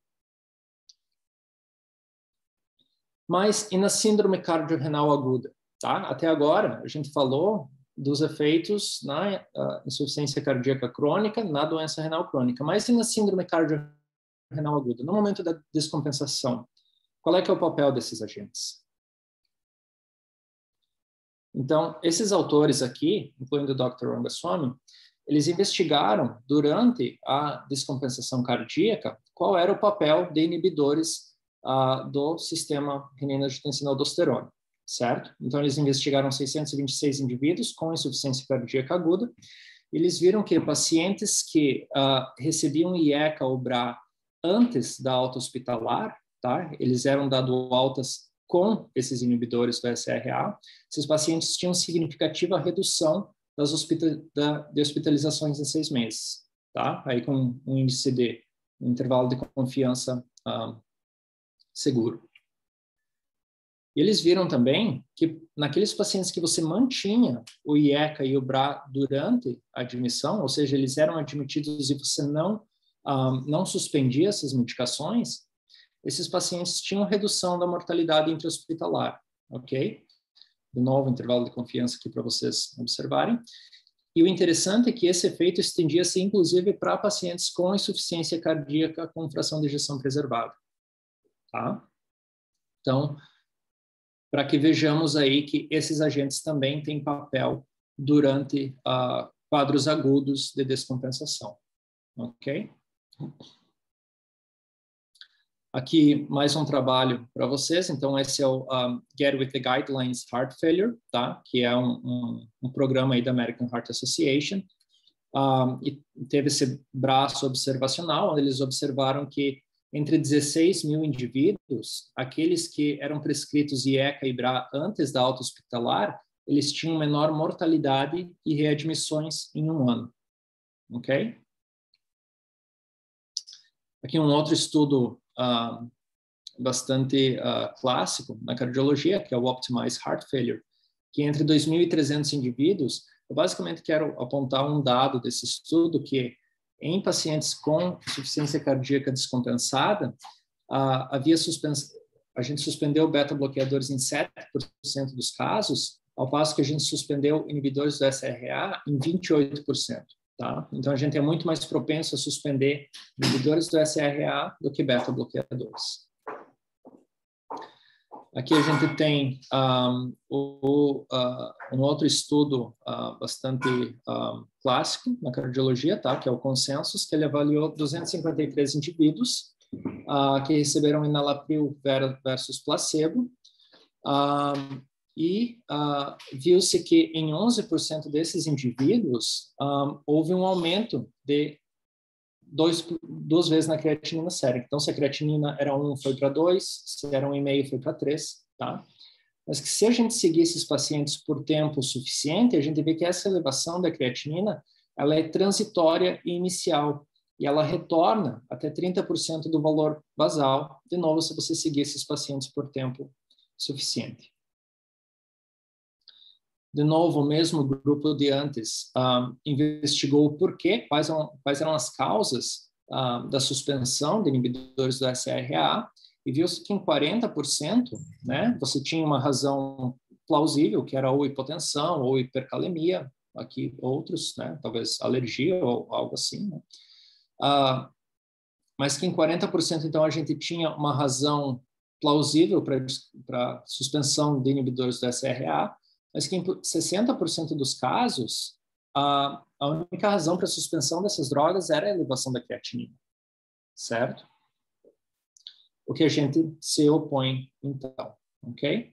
Mas, e na síndrome cardiorrenal aguda? Tá? Até agora, a gente falou dos efeitos na insuficiência cardíaca crônica, na doença renal crônica. Mas e na síndrome cardiorrenal aguda? No momento da descompensação, qual é que é o papel desses agentes? Então, esses autores aqui, incluindo o Dr. Rangaswamy, eles investigaram, durante a descompensação cardíaca, qual era o papel de inibidores do sistema renina-angiotensina-aldosterona. Certo? Então, eles investigaram 626 indivíduos com insuficiência cardíaca aguda. Eles viram que pacientes que recebiam IECA ou BRA antes da alta hospitalar, tá? Eles eram dados altas com esses inibidores do SRA. Esses pacientes tinham significativa redução de hospitalizações em 6 meses, tá? Aí com um índice de um intervalo de confiança seguro. E eles viram também que naqueles pacientes que você mantinha o IECA e o BRA durante a admissão, ou seja, eles eram admitidos e você não suspendia essas medicações, esses pacientes tinham redução da mortalidade intra-hospitalar, ok? De novo, intervalo de confiança aqui para vocês observarem. E o interessante é que esse efeito estendia-se, inclusive, para pacientes com insuficiência cardíaca com fração de ejeção preservada, tá? Então, para que vejamos aí que esses agentes também têm papel durante quadros agudos de descompensação, ok? Aqui, mais um trabalho para vocês. Então, esse é o Get With The Guidelines Heart Failure, tá? Que é um programa aí da American Heart Association. E teve esse braço observacional, onde eles observaram que entre 16 mil indivíduos, aqueles que eram prescritos IECA e BRA antes da alta hospitalar, eles tinham menor mortalidade e readmissões em 1 ano. Ok? Aqui um outro estudo bastante clássico na cardiologia, que é o Optimize Heart Failure, que entre 2.300 indivíduos, eu basicamente quero apontar um dado desse estudo que em pacientes com insuficiência cardíaca descompensada, a gente suspendeu beta-bloqueadores em 7% dos casos, ao passo que a gente suspendeu inibidores do SRA em 28%. Tá? Então, a gente é muito mais propenso a suspender inibidores do SRA do que beta-bloqueadores. Aqui a gente tem um outro estudo bastante clássico na cardiologia, tá? Que é o Consensus, que ele avaliou 253 indivíduos que receberam enalapril versus placebo, e viu-se que em 11% desses indivíduos houve um aumento de duas vezes na creatinina sérica. Então, se a creatinina era 1, foi para 2, se era 1,5, foi para 3, tá? Mas que se a gente seguir esses pacientes por tempo suficiente, a gente vê que essa elevação da creatinina, ela é transitória e inicial, e ela retorna até 30% do valor basal, de novo, se você seguir esses pacientes por tempo suficiente. De novo, o mesmo grupo de antes investigou o porquê, quais eram as causas da suspensão de inibidores do SRA, e viu-se que em 40%, né, você tinha uma razão plausível, que era ou hipotensão, ou hipercalemia, aqui outros, né, talvez alergia ou algo assim, né? Mas que em 40%, então, a gente tinha uma razão plausível para suspensão de inibidores do SRA, mas que em 60% dos casos, a única razão para a suspensão dessas drogas era a elevação da creatinina, certo? O que a gente se opõe, então, ok?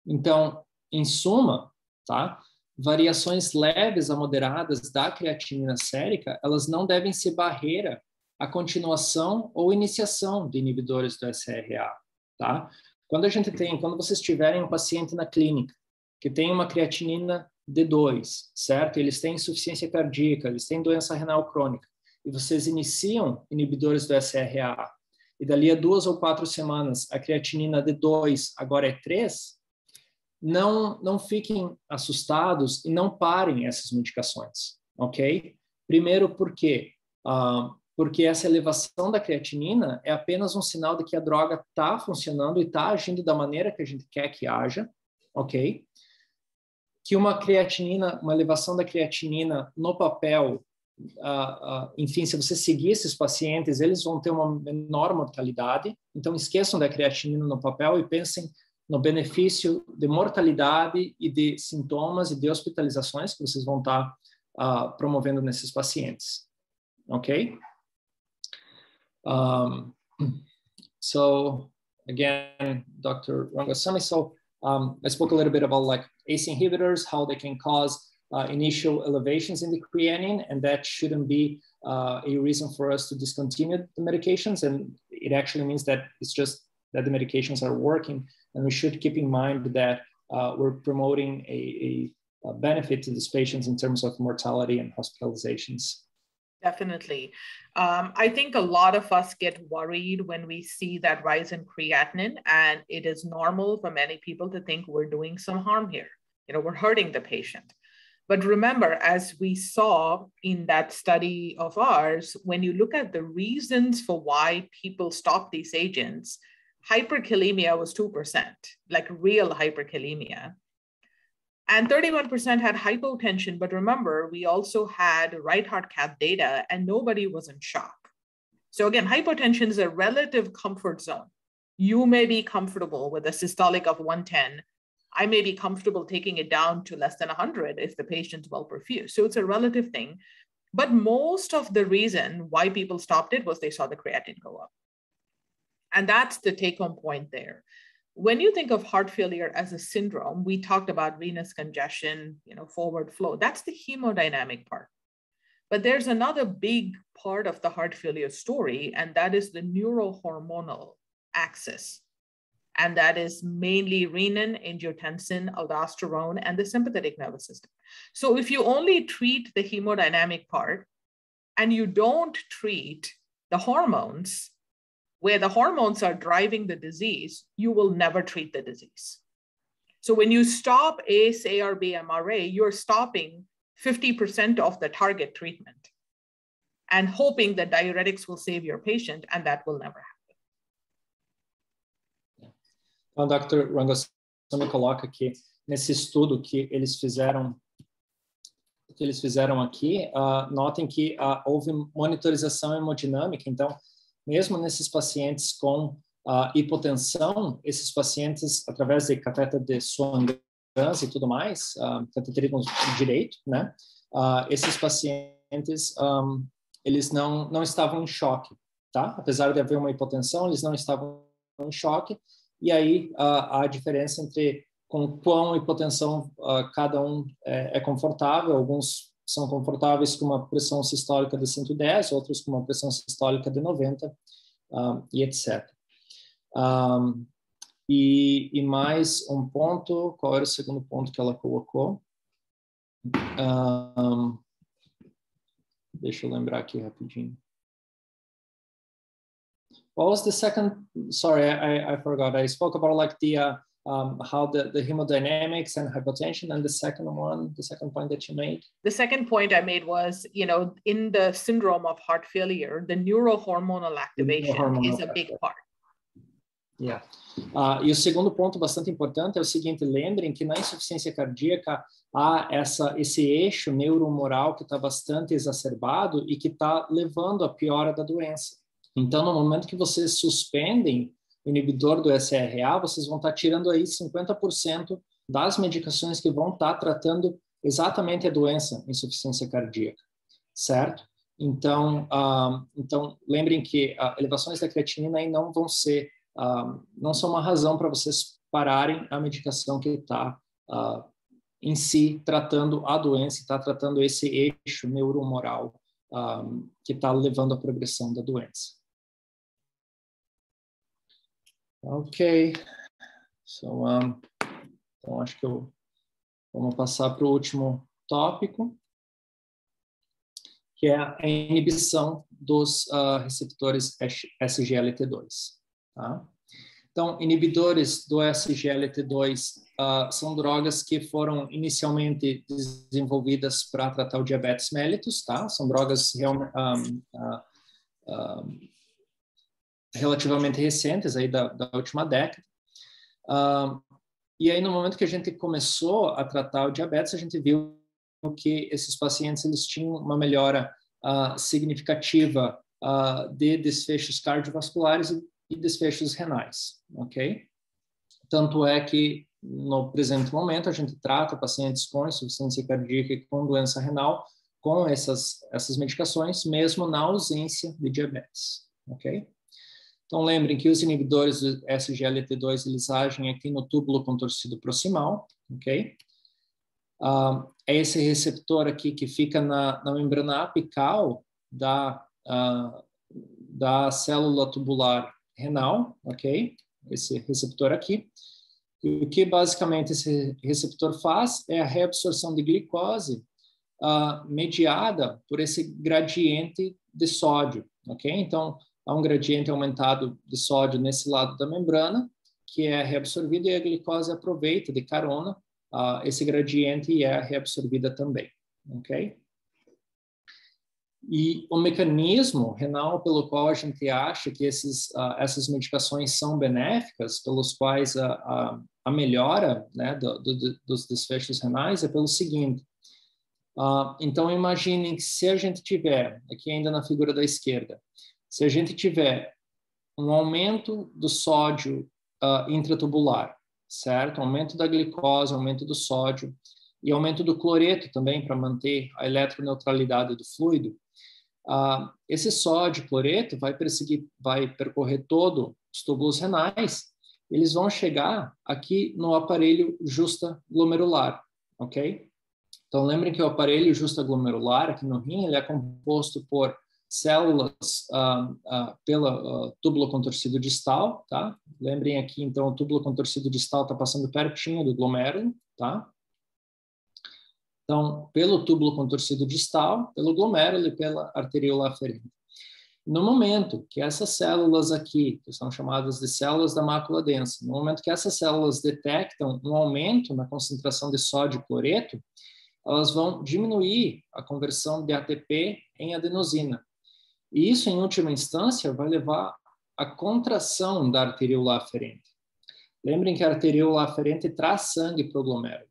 Então, em suma, tá? Variações leves a moderadas da creatinina sérica, elas não devem ser barreira à continuação ou iniciação de inibidores do SRA, tá? Quando vocês tiverem um paciente na clínica que tem uma creatinina D2, certo? Eles têm insuficiência cardíaca, eles têm doença renal crônica, e vocês iniciam inibidores do SRA, e dali a 2 ou 4 semanas a creatinina D2 agora é 3, não fiquem assustados e não parem essas medicações, ok? Primeiro, por quê? Porque essa elevação da creatinina é apenas um sinal de que a droga está funcionando e está agindo da maneira que a gente quer que haja, ok? Que uma elevação da creatinina no papel, enfim, se você seguir esses pacientes, eles vão ter uma menor mortalidade, então esqueçam da creatinina no papel e pensem no benefício de mortalidade e de sintomas e de hospitalizações que vocês vão estar promovendo nesses pacientes, ok? So again, Dr. Rangasamy, I spoke a little bit about like ACE inhibitors, how they can cause initial elevations in the creatinine, and that shouldn't be a reason for us to discontinue the medications. And it actually means that it's just that the medications are working, and we should keep in mind that we're promoting a benefit to these patients in terms of mortality and hospitalizations. Definitely. I think a lot of us get worried when we see that rise in creatinine, and it is normal for many people to think we're doing some harm here. You know, we're hurting the patient. But remember, as we saw in that study of ours, when you look at the reasons for why people stop these agents, hyperkalemia was 2%, like real hyperkalemia. And 31% had hypotension, but remember, we also had right heart cath data and nobody was in shock. So again, hypotension is a relative comfort zone. You may be comfortable with a systolic of 110. I may be comfortable taking it down to less than 100 if the patient's well perfused. So it's a relative thing. But most of the reason why people stopped it was they saw the creatinine go up. And that's the take-home point there. When you think of heart failure as a syndrome, we talked about venous congestion, forward flow. That's the hemodynamic part. But there's another big part of the heart failure story, and that is the neurohormonal axis. And that is mainly renin, angiotensin, aldosterone, and the sympathetic nervous system. So if you only treat the hemodynamic part and you don't treat the hormones, where the hormones are driving the disease, you will never treat the disease. So when you stop ACE, ARB, MRA, you're stopping 50% of the target treatment. and hoping that diuretics will save your patient, and that will never happen. Então, Dr. Rangaswamy coloca que nesse estudo que eles fizeram aqui, notem que houve monitorização hemodinâmica. Então, mesmo nesses pacientes com hipotensão, esses pacientes, através de cateter de Swan-Ganz e tudo mais, cateterismo direito, né? Esses pacientes, eles não estavam em choque, tá? Apesar de haver uma hipotensão, eles não estavam em choque. E aí, a diferença entre com quão hipotensão cada um é confortável. Alguns são confortáveis com uma pressão sistólica de 110, outros com uma pressão sistólica de 90, e etc. E mais um ponto, qual era o segundo ponto que ela colocou? Deixa eu lembrar aqui rapidinho. What was the second? Sorry, I forgot. I spoke about like the how the hemodynamics and hypotension, and the second point that you made. The second point I made was, in the syndrome of heart failure, the neurohormonal activation is a big part. Yeah. E o segundo ponto bastante importante é o seguinte: lembrem que na insuficiência cardíaca há esse eixo neurohumoral que está bastante exacerbado e que está levando à piora da doença. Então, no momento que vocês suspendem o inibidor do SRA, vocês vão estar tirando aí 50% das medicações que vão estar tratando exatamente a doença, insuficiência cardíaca, certo? Então, lembrem que elevações da creatinina aí não são uma razão para vocês pararem a medicação que está em si tratando a doença, está tratando esse eixo neurohumoral que está levando à progressão da doença. Ok, então acho que vamos passar para o último tópico, que é a inibição dos receptores SGLT2. Tá? Então, inibidores do SGLT2 são drogas que foram inicialmente desenvolvidas para tratar o diabetes mellitus, tá? São drogas relativamente recentes, aí da última década. E aí, no momento que a gente começou a tratar o diabetes, a gente viu que esses pacientes eles tinham uma melhora significativa de desfechos cardiovasculares e desfechos renais, ok? Tanto é que, no presente momento, a gente trata pacientes com insuficiência cardíaca e com doença renal com essas medicações, mesmo na ausência de diabetes, ok? Então, lembrem que os inibidores do SGLT2, eles agem aqui no túbulo contorcido proximal, ok? É esse receptor aqui que fica na membrana apical da célula tubular renal, ok? Esse receptor aqui. E o que basicamente esse receptor faz é a reabsorção de glicose mediada por esse gradiente de sódio, ok? Então, há um gradiente aumentado de sódio nesse lado da membrana, que é reabsorvido e a glicose aproveita de carona esse gradiente e é reabsorvida também, ok? E o mecanismo renal pelo qual a gente acha que essas medicações são benéficas, pelos quais a melhora, né, dos desfechos renais é pelo seguinte. Então, imaginem que se a gente tiver, aqui ainda na figura da esquerda, se a gente tiver um aumento do sódio intratubular, certo? Aumento da glicose, aumento do sódio e aumento do cloreto também para manter a eletroneutralidade do fluido, esse sódio cloreto vai percorrer todos os túbulos renais, eles vão chegar aqui no aparelho justaglomerular, ok? Então, lembrem que o aparelho justaglomerular aqui no rim, ele é composto por células pelo túbulo contorcido distal, tá? Lembrem aqui, então, o túbulo contorcido distal está passando pertinho do glomérulo, tá? Então, pelo túbulo contorcido distal, pelo glomérulo e pela arteríola aferente. No momento que essas células aqui, que são chamadas de células da mácula densa, no momento que essas células detectam um aumento na concentração de sódio e cloreto, elas vão diminuir a conversão de ATP em adenosina, E isso, em última instância, vai levar à contração da arteríola aferente. Lembrem que a arteríola aferente traz sangue para o glomérulo.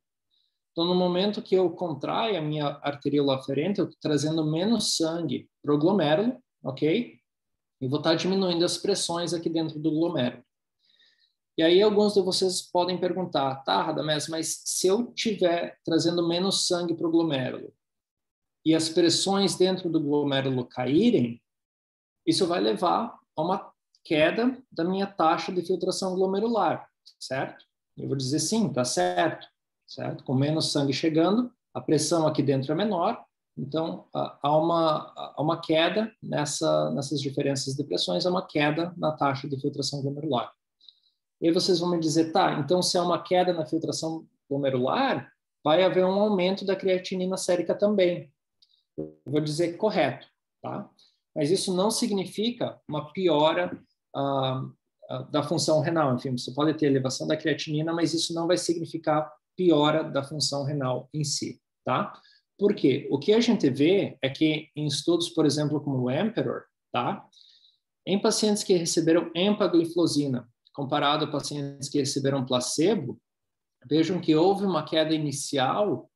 Então, no momento que eu contraio a minha arteríola aferente, eu estou trazendo menos sangue para o glomérulo, ok? E vou estar diminuindo as pressões aqui dentro do glomérulo. E aí alguns de vocês podem perguntar, tá, Radamés, mas se eu estiver trazendo menos sangue para o glomérulo e as pressões dentro do glomérulo caírem, isso vai levar a uma queda da minha taxa de filtração glomerular, certo? Eu vou dizer sim, tá certo, certo? Com menos sangue chegando, a pressão aqui dentro é menor, então há uma queda nessas diferenças de pressões, há uma queda na taxa de filtração glomerular. E aí vocês vão me dizer, tá, então se há uma queda na filtração glomerular, vai haver um aumento da creatinina sérica também. Eu vou dizer correto, tá? Mas isso não significa uma piora da função renal. Enfim, você pode ter elevação da creatinina, mas isso não vai significar piora da função renal em si, tá? Por quê? O que a gente vê é que em estudos, por exemplo, como o EMPEROR, tá? Em pacientes que receberam empagliflozina, comparado a pacientes que receberam placebo, vejam que houve uma queda inicial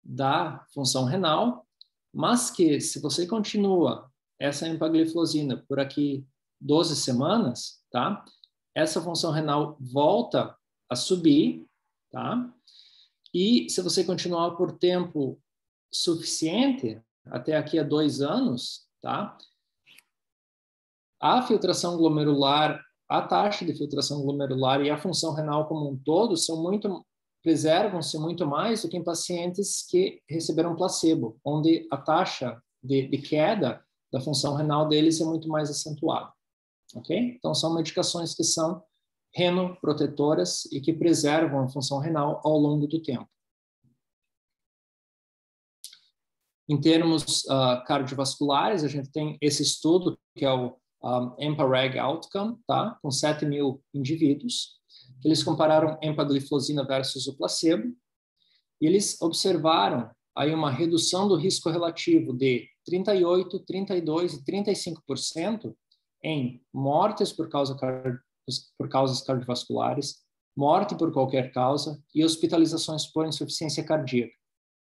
da função renal, mas que se você continua essa empagliflozina por aqui 12 semanas, tá? Essa função renal volta a subir, tá? E se você continuar por tempo suficiente, até aqui a 2 anos, tá? A filtração glomerular, a taxa de filtração glomerular e a função renal como um todo preservam-se muito mais do que em pacientes que receberam placebo, onde a taxa de queda da função renal deles é muito mais acentuada, ok? Então, são medicações que são renoprotetoras e que preservam a função renal ao longo do tempo. Em termos cardiovasculares, a gente tem esse estudo, que é o EMPA-REG Outcome, tá? Com 7.000 indivíduos. Eles compararam empagliflozina versus o placebo, e eles observaram aí uma redução do risco relativo de 38%, 32% e 35% em mortes por causas cardiovasculares, morte por qualquer causa e hospitalizações por insuficiência cardíaca,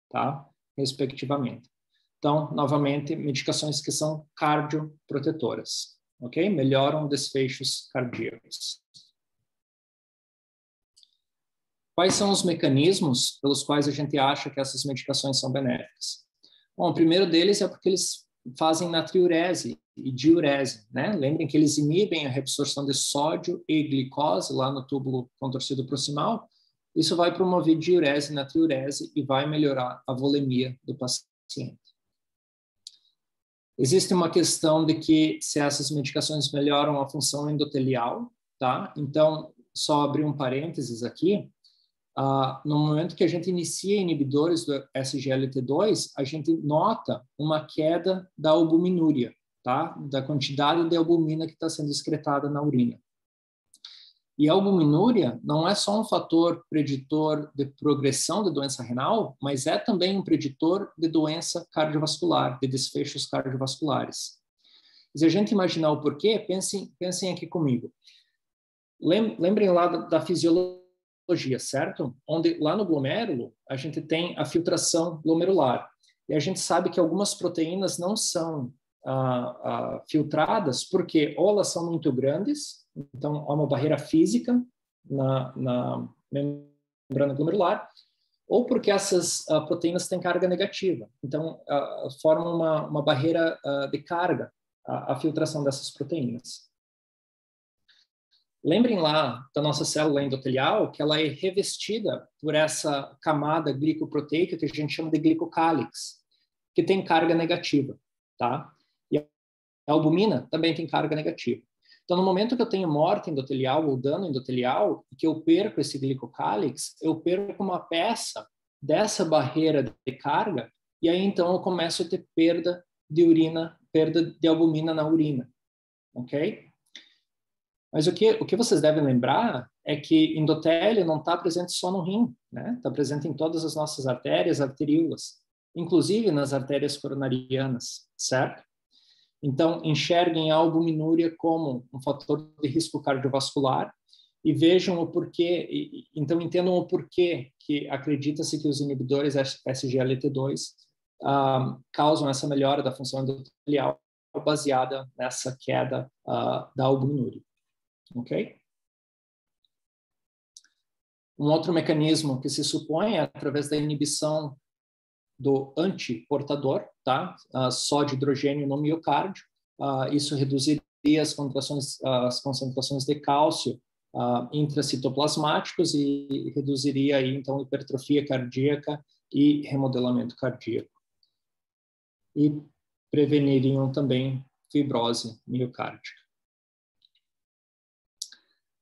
tá? Respectivamente. Então, novamente, medicações que são cardioprotetoras, ok? Melhoram desfechos cardíacos. Quais são os mecanismos pelos quais a gente acha que essas medicações são benéficas? Bom, o primeiro deles é porque eles fazem natriurese e diurese, né? Lembrem que eles inibem a reabsorção de sódio e glicose lá no túbulo contorcido proximal. Isso vai promover diurese e natriurese e vai melhorar a volemia do paciente. Existe uma questão de que se essas medicações melhoram a função endotelial, tá? Então, só abrir um parênteses aqui, no momento que a gente inicia inibidores do SGLT2, a gente nota uma queda da albuminúria, tá? Da quantidade de albumina que está sendo excretada na urina. E a albuminúria não é só um fator preditor de progressão de doença renal, mas é também um preditor de doença cardiovascular, de desfechos cardiovasculares. Se a gente imaginar o porquê, pensem aqui comigo. Lembrem lá da fisiologia, certo? Onde lá no glomérulo a gente tem a filtração glomerular. E a gente sabe que algumas proteínas não são filtradas porque ou elas são muito grandes, então há uma barreira física na membrana glomerular, ou porque essas proteínas têm carga negativa, então formam uma barreira de carga a filtração dessas proteínas. Lembrem lá da nossa célula endotelial que ela é revestida por essa camada glicoproteica que a gente chama de glicocálix, que tem carga negativa, tá? E a albumina também tem carga negativa. Então, no momento que eu tenho morte endotelial ou dano endotelial, e que eu perco esse glicocálix, eu perco uma peça dessa barreira de carga, e aí então eu começo a ter perda de urina, perda de albumina na urina, ok? Mas o que vocês devem lembrar é que endotélio não está presente só no rim, né? Está presente em todas as nossas artérias, arteríolas, inclusive nas artérias coronarianas, certo? Então, enxerguem a albuminúria como um fator de risco cardiovascular e vejam o porquê, então entendam o porquê que acredita-se que os inibidores SGLT2 causam essa melhora da função endotelial baseada nessa queda da albuminúria, ok? Um outro mecanismo que se supõe é através da inibição do antiportador, tá? Só de hidrogênio no miocárdio. Isso reduziria as concentrações de cálcio intracitoplasmáticos e reduziria aí, então, hipertrofia cardíaca e remodelamento cardíaco. E preveniriam também fibrose miocárdica.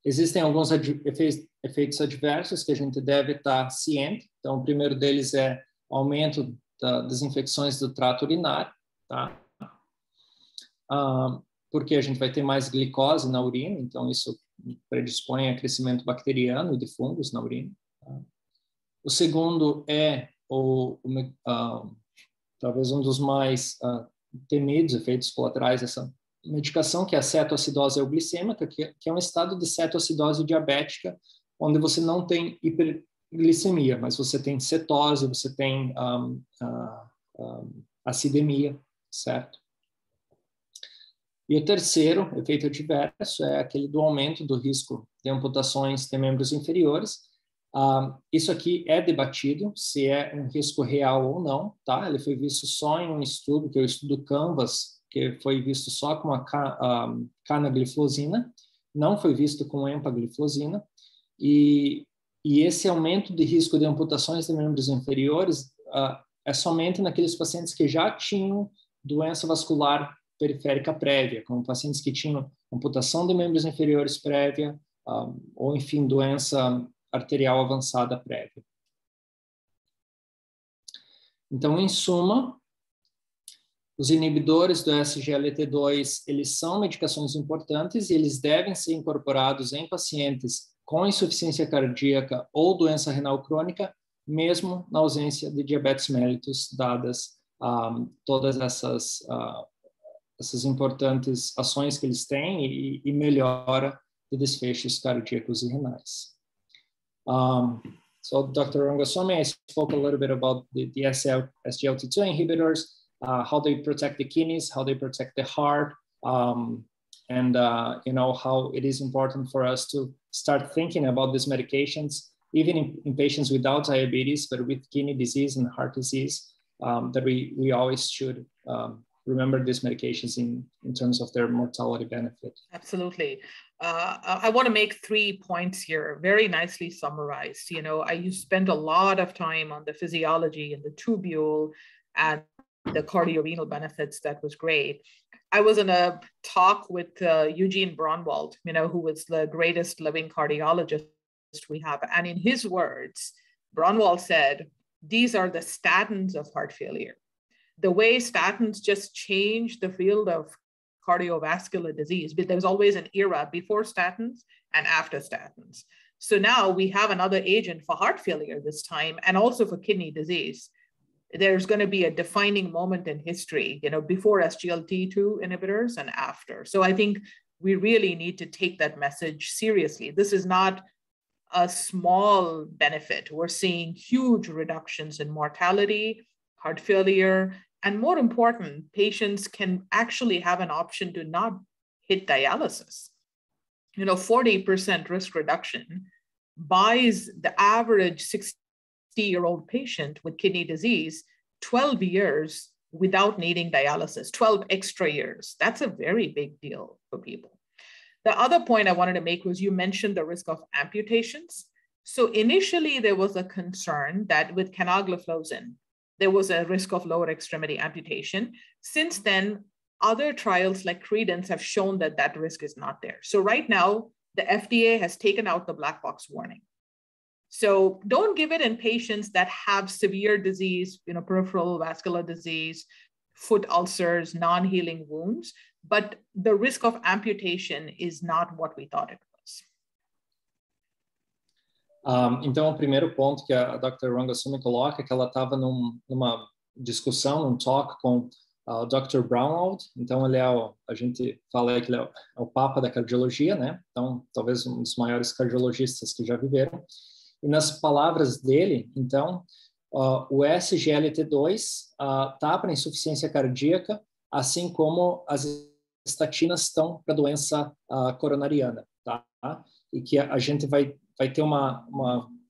Existem alguns efeitos adversos que a gente deve estar ciente. Então, o primeiro deles é aumento das infecções do trato urinário, tá? Porque a gente vai ter mais glicose na urina, então isso predispõe a crescimento bacteriano e de fungos na urina. Tá? O segundo é talvez um dos mais temidos efeitos colaterais dessa medicação, que é a cetoacidose euglicêmica, que é um estado de cetoacidose diabética, onde você não tem hiperglicemia, mas você tem cetose, você tem acidemia, certo? E o terceiro efeito adverso é aquele do aumento do risco de amputações de membros inferiores. Isso aqui é debatido se é um risco real ou não, tá? Ele foi visto só em um estudo, que é o estudo Canvas, que foi visto só com a canagliflozina, não foi visto com empagliflozina, e esse aumento de risco de amputações de membros inferiores é somente naqueles pacientes que já tinham doença vascular periférica prévia, como pacientes que tinham amputação de membros inferiores prévia, ou, enfim, doença arterial avançada prévia. Então, em suma, os inibidores do SGLT2, eles são medicações importantes e eles devem ser incorporados em pacientes com insuficiência cardíaca ou doença renal crônica, mesmo na ausência de diabetes mellitus, dadas todas essas importantes ações que eles têm e melhora de desfechos cardíacos e renais. So Dr. Rangaswamy, I spoke a little bit about the SGLT2 inhibitors, how they protect the kidneys, how they protect the heart, and how it is important for us to start thinking about these medications, even in patients without diabetes, but with kidney disease and heart disease, that we always should remember these medications in terms of their mortality benefit. Absolutely. I want to make 3 points here, very nicely summarized. You spent a lot of time on the physiology and the tubule and the cardiorenal benefits. That was great. I was in a talk with Eugene Braunwald, who was the greatest living cardiologist we have. And in his words, Braunwald said, these are the statins of heart failure. The way statins just changed the field of cardiovascular disease, but there's always an era before statins and after statins. So now we have another agent for heart failure this time, and also for kidney disease. There's going to be a defining moment in history, before SGLT2 inhibitors and after. So I think we really need to take that message seriously. This is not a small benefit. We're seeing huge reductions in mortality, heart failure, and more important, patients can actually have an option to not hit dialysis. 40% risk reduction buys the average 60-year-old patient with kidney disease 12 years without needing dialysis, 12 extra years. That's a very big deal for people. The other point I wanted to make was you mentioned the risk of amputations. So initially there was a concern that with canagliflozin, there was a risk of lower extremity amputation. Since then, other trials like Credence have shown that that risk is not there. So right now, the FDA has taken out the black box warning. So don't give it in patients that have severe disease, peripheral vascular disease, foot ulcers, non-healing wounds, but the risk of amputation is not what we thought it was. Então, o primeiro ponto que a Dr. Rangaswamy coloca é que ela estava numa discussão, num talk com o Dr. Braunwald. Então, ele a gente fala que ele é o papa da cardiologia, né? Então, talvez um dos maiores cardiologistas que já viveram. E nas palavras dele, então, o SGLT2 está para insuficiência cardíaca, assim como as estatinas estão para doença coronariana, tá? E que a gente vai ter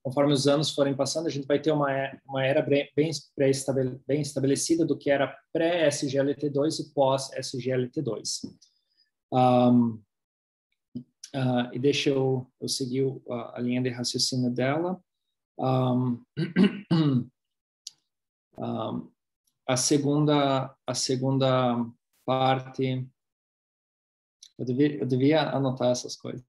conforme os anos forem passando, a gente vai ter uma era bem estabelecida do que era pré-SGLT2 e pós-SGLT2. E deixa eu seguir a linha de raciocínio dela. A segunda parte, eu devia anotar essas coisas.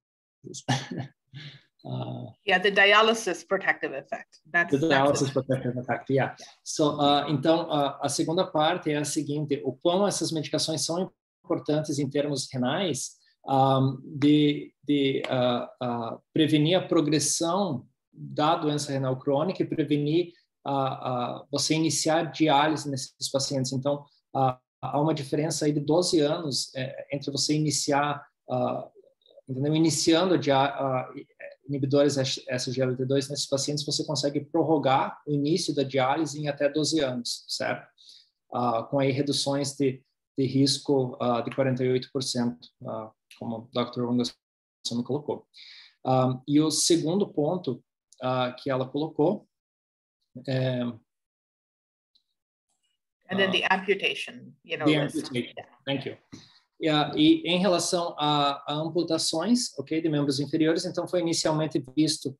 Yeah, the dialysis protective effect. The dialysis protective effect, yeah. So, então, a segunda parte é a seguinte: o quão essas medicações são importantes em termos renais, de prevenir a progressão da doença renal crônica e prevenir você iniciar diálise nesses pacientes. Então, há uma diferença aí de 12 anos entre você iniciar, iniciando inibidores SGLT2 nesses pacientes, você consegue prorrogar o início da diálise em até 12 anos, certo? Com aí reduções de risco de 48%, como o Dr. Rangaswamy colocou. E o segundo ponto que ela colocou and then the amputation, the amputation. Thank you. E em relação a amputações, ok, de membros inferiores, então foi inicialmente visto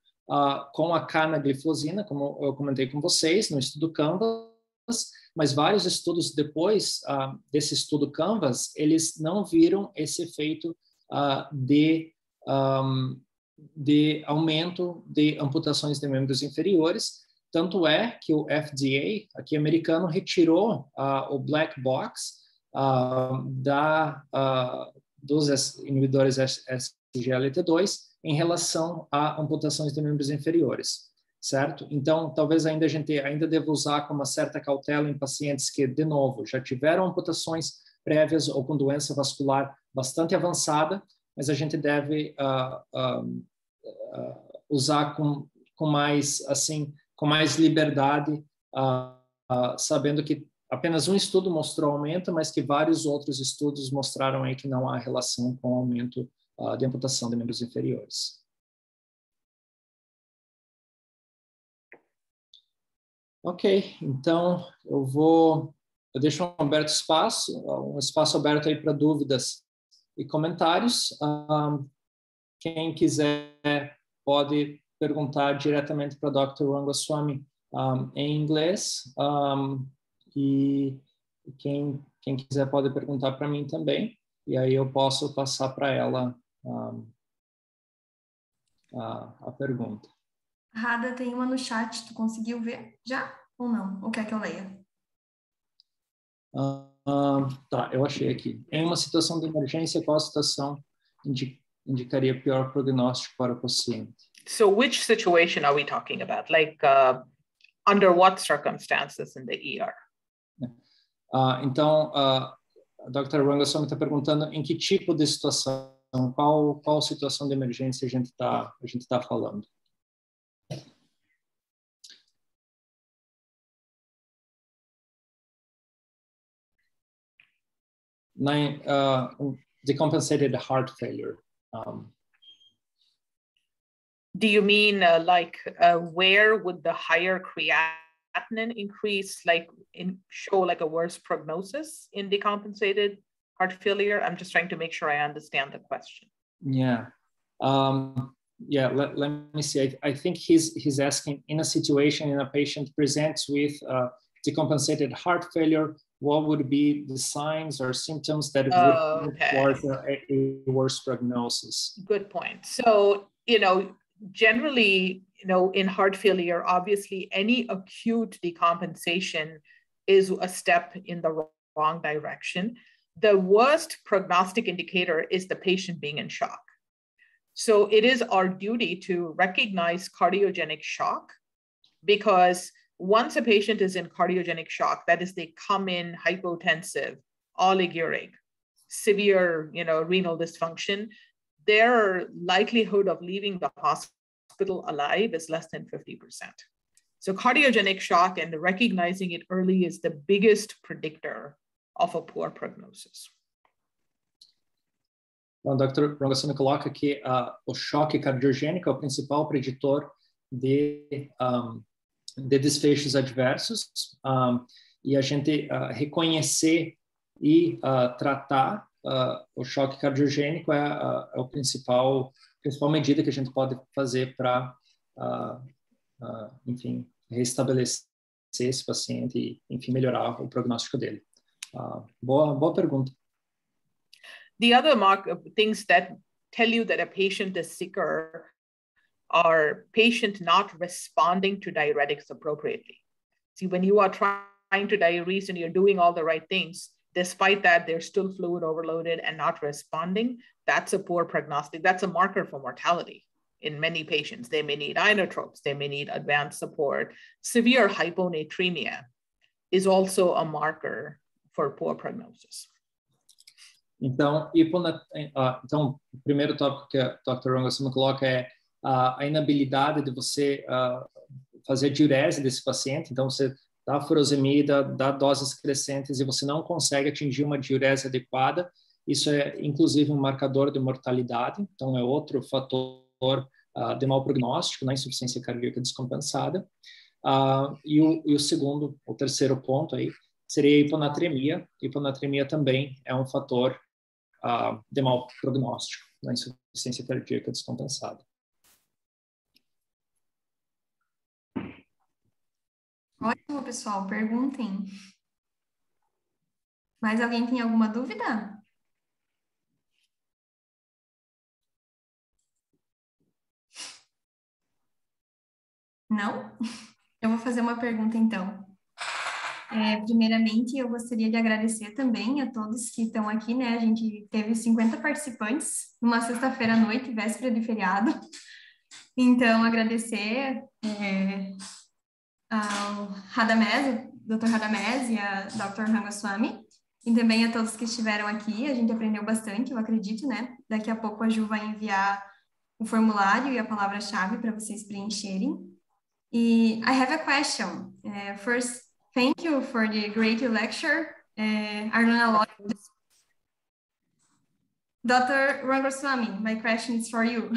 com a canagliflozina, como eu comentei com vocês, no estudo Canvas, mas vários estudos depois desse estudo Canvas, eles não viram esse efeito de aumento de amputações de membros inferiores. Tanto é que o FDA, aqui americano, retirou o black box dos inibidores SGLT2 em relação a amputações de membros inferiores, certo? Então, talvez a gente deva usar com uma certa cautela em pacientes que, de novo, já tiveram amputações prévias ou com doença vascular bastante avançada, mas a gente deve usar com mais liberdade, sabendo que apenas um estudo mostrou aumento, mas que vários outros estudos mostraram aí que não há relação com o aumento de amputação de membros inferiores. Ok, então eu deixo um espaço aberto aí para dúvidas e comentários. Quem quiser pode perguntar diretamente para o Dr. Rangaswamy em inglês. E quem quiser pode perguntar para mim também, e aí eu posso passar para ela a pergunta. Rada, tem uma no chat, tu conseguiu ver já ou não? Ou quer que eu leia? Tá, eu achei aqui. Em uma situação de emergência, qual a situação indicaria pior prognóstico para o paciente? So which situation are we talking about? Like under what circumstances in the ER? Então, a Dr. Rangaswamy está perguntando em que tipo de situação, qual situação de emergência a gente tá falando. Decompensated heart failure. Do you mean where would the higher creatinine increase show like a worse prognosis in decompensated heart failure? I'm just trying to make sure I understand the question. Yeah. Let me see. I think he's asking, in a situation in a patient presents with decompensated heart failure, what would be the signs or symptoms that would cause a worse prognosis? Good point. So, generally, in heart failure, obviously any acute decompensation is a step in the wrong direction. The worst prognostic indicator is the patient being in shock. So it is our duty to recognize cardiogenic shock, because once a patient is in cardiogenic shock, that is, they come in hypotensive, oliguric, severe, renal dysfunction, their likelihood of leaving the hospital alive is less than 50%. So cardiogenic shock and recognizing it early is the biggest predictor of a poor prognosis. Bom, Dr. Rangaswamy coloca que o choque cardiogênico é o principal preditor de desfechos adversos, e a gente reconhecer e tratar o choque cardiogênico é a principal medida que a gente pode fazer para, enfim, restabelecer esse paciente e, enfim, melhorar o prognóstico dele. Boa pergunta. The other things that tell you that a patient is sicker are patient not responding to diuretics appropriately. See, when you are trying to diurese and you're doing all the right things, despite that, they're still fluid overloaded and not responding, that's a poor prognostic. That's a marker for mortality in many patients. They may need inotropes, they may need advanced support. Severe hyponatremia is also a marker for poor prognosis. Então, o primeiro tópico que a Dr. Rangaswamy coloca é a inabilidade de você fazer a diurese desse paciente. Então, você dá furosemida, dá doses crescentes e você não consegue atingir uma diurese adequada. Isso é, inclusive, um marcador de mortalidade. Então, é outro fator de mau prognóstico na insuficiência cardíaca descompensada. E o terceiro ponto aí seria a hiponatremia. Hiponatremia também é um fator de mau prognóstico na insuficiência cardíaca descompensada. Ótimo, pessoal. Perguntem. Mais alguém tem alguma dúvida? Não? Eu vou fazer uma pergunta, então. Primeiramente, eu gostaria de agradecer também a todos que estão aqui, né? A gente teve 50 participantes numa sexta-feira à noite, véspera de feriado. Então, agradecer ao Radamés, Dr. Radamés e a Dr. Rangaswamy, e também a todos que estiveram aqui. A gente aprendeu bastante, eu acredito, né? Daqui a pouco a Ju vai enviar o formulário e a palavra-chave para vocês preencherem. E I have a question. First, thank you for the great lecture. I learned a lot. Dr. Rangaswamy, my question is for you.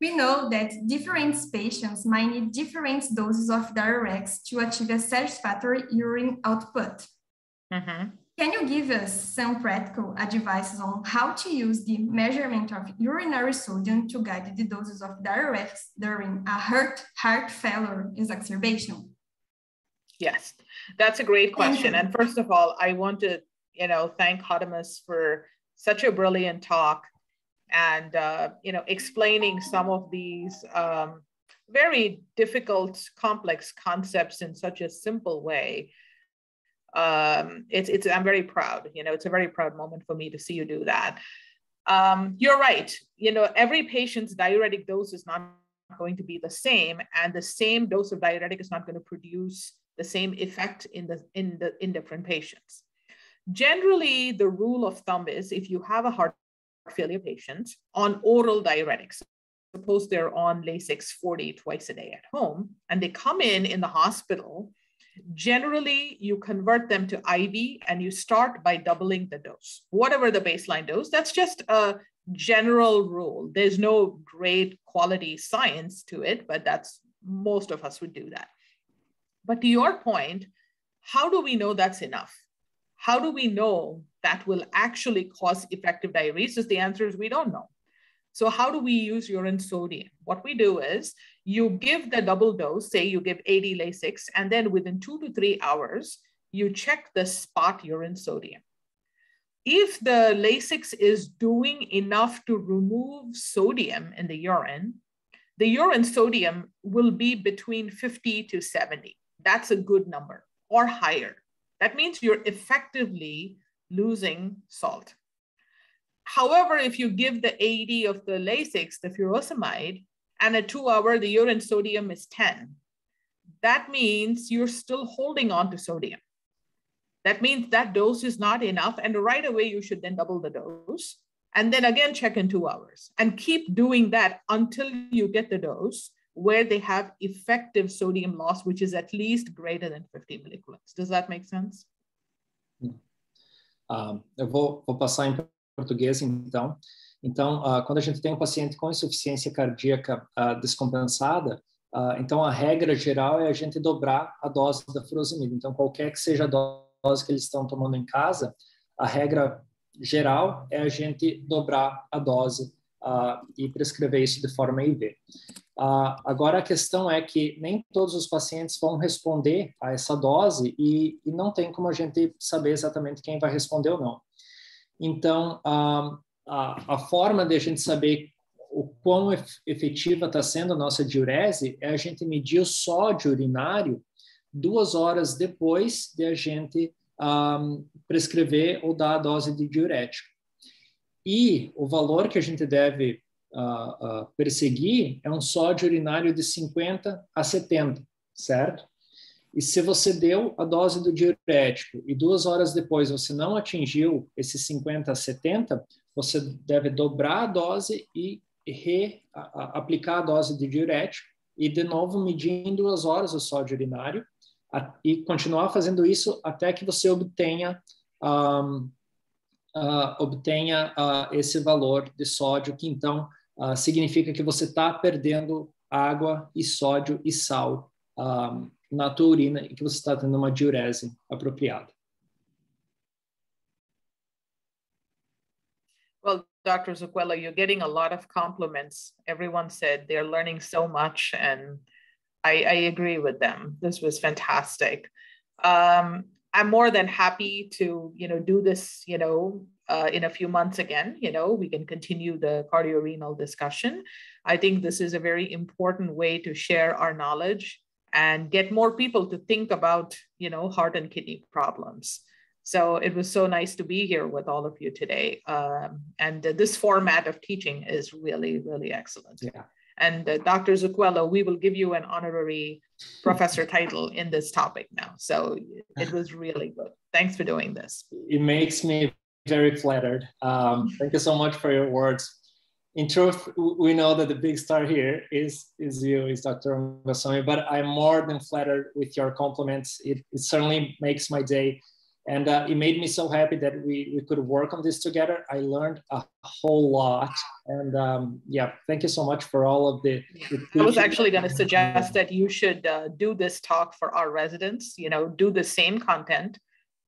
We know that different patients might need different doses of diuretics to achieve a satisfactory urine output. Can you give us some practical advice on how to use the measurement of urinary sodium to guide the doses of diuretics during a heart failure exacerbation? Yes, that's a great question. And first of all, I want to, thank Radamés for such a brilliant talk and, explaining some of these very difficult, complex concepts in such a simple way. I'm very proud, it's a very proud moment for me to see you do that. You're right. Every patient's diuretic dose is not going to be the same, and the same dose of diuretic is not going to produce the same effect in different patients. Generally, the rule of thumb is if you have a heart failure patient on oral diuretics, suppose they're on Lasix 40 twice a day at home, and they come in the hospital, generally you convert them to IV and you start by doubling the dose, whatever the baseline dose. That's just a general rule. There's no great quality science to it, but most of us would do that. But to your point, how do we know that's enough? How do we know that will actually cause effective diuresis? The answer is we don't know. So how do we use urine sodium? What we do is you give the double dose, say you give 80 Lasix, and then within 2 to 3 hours, you check the spot urine sodium. If the Lasix is doing enough to remove sodium in the urine sodium will be between 50 to 70. That's a good number, or higher. That means you're effectively losing salt. However, if you give the 80 of the Lasix, the furosemide, and at 2 hours, the urine sodium is 10. That means you're still holding on to sodium. That means that dose is not enough. And right away, you should then double the dose. And then again, check in 2 hours. And keep doing that until you get the dose where they have effective sodium loss, which is at least greater than 50 millicoulombs. Does that make sense? Eu vou passar em português, então. Então, quando a gente tem um paciente com insuficiência cardíaca descompensada, então a regra geral é a gente dobrar a dose da furosemida. Então, qualquer que seja a dose que eles estão tomando em casa, a regra geral é a gente dobrar a dose e prescrever isso de forma IV. Agora, a questão é que nem todos os pacientes vão responder a essa dose e não tem como a gente saber exatamente quem vai responder ou não. Então, a forma de a gente saber o quão efetiva está sendo a nossa diurese é a gente medir o sódio urinário 2 horas depois de a gente prescrever ou dar a dose de diurético. E o valor que a gente deve perseguir é um sódio urinário de 50 a 70, certo? E se você deu a dose do diurético e 2 horas depois você não atingiu esses 50 a 70, você deve dobrar a dose e aplicar a dose de diurético e de novo medir em 2 horas o sódio urinário e continuar fazendo isso até que você obtenha esse valor de sódio, que então significa que você está perdendo água e sódio e sal na tua urina e que você está tendo uma diurese apropriada. Well, Dr. Zucquello, you're getting a lot of compliments. Everyone said they're learning so much, and I agree with them. This was fantastic. I'm more than happy to, do this, in a few months again. We can continue the cardiorenal discussion. I think this is a very important way to share our knowledge and get more people to think about, heart and kidney problems. So it was so nice to be here with all of you today. And this format of teaching is really, really excellent. Yeah. And Dr. Zucquello, we will give you an honorary professor title in this topic now. So it was really good. Thanks for doing this. It makes me very flattered. Thank you so much for your words. In truth, we know that the big star here is Dr. Rangaswamy, but I'm more than flattered with your compliments. It certainly makes my day. And it made me so happy that we could work on this together. I learned a whole lot. And thank you so much for all of the I was actually going to suggest that you should do this talk for our residents, do the same content,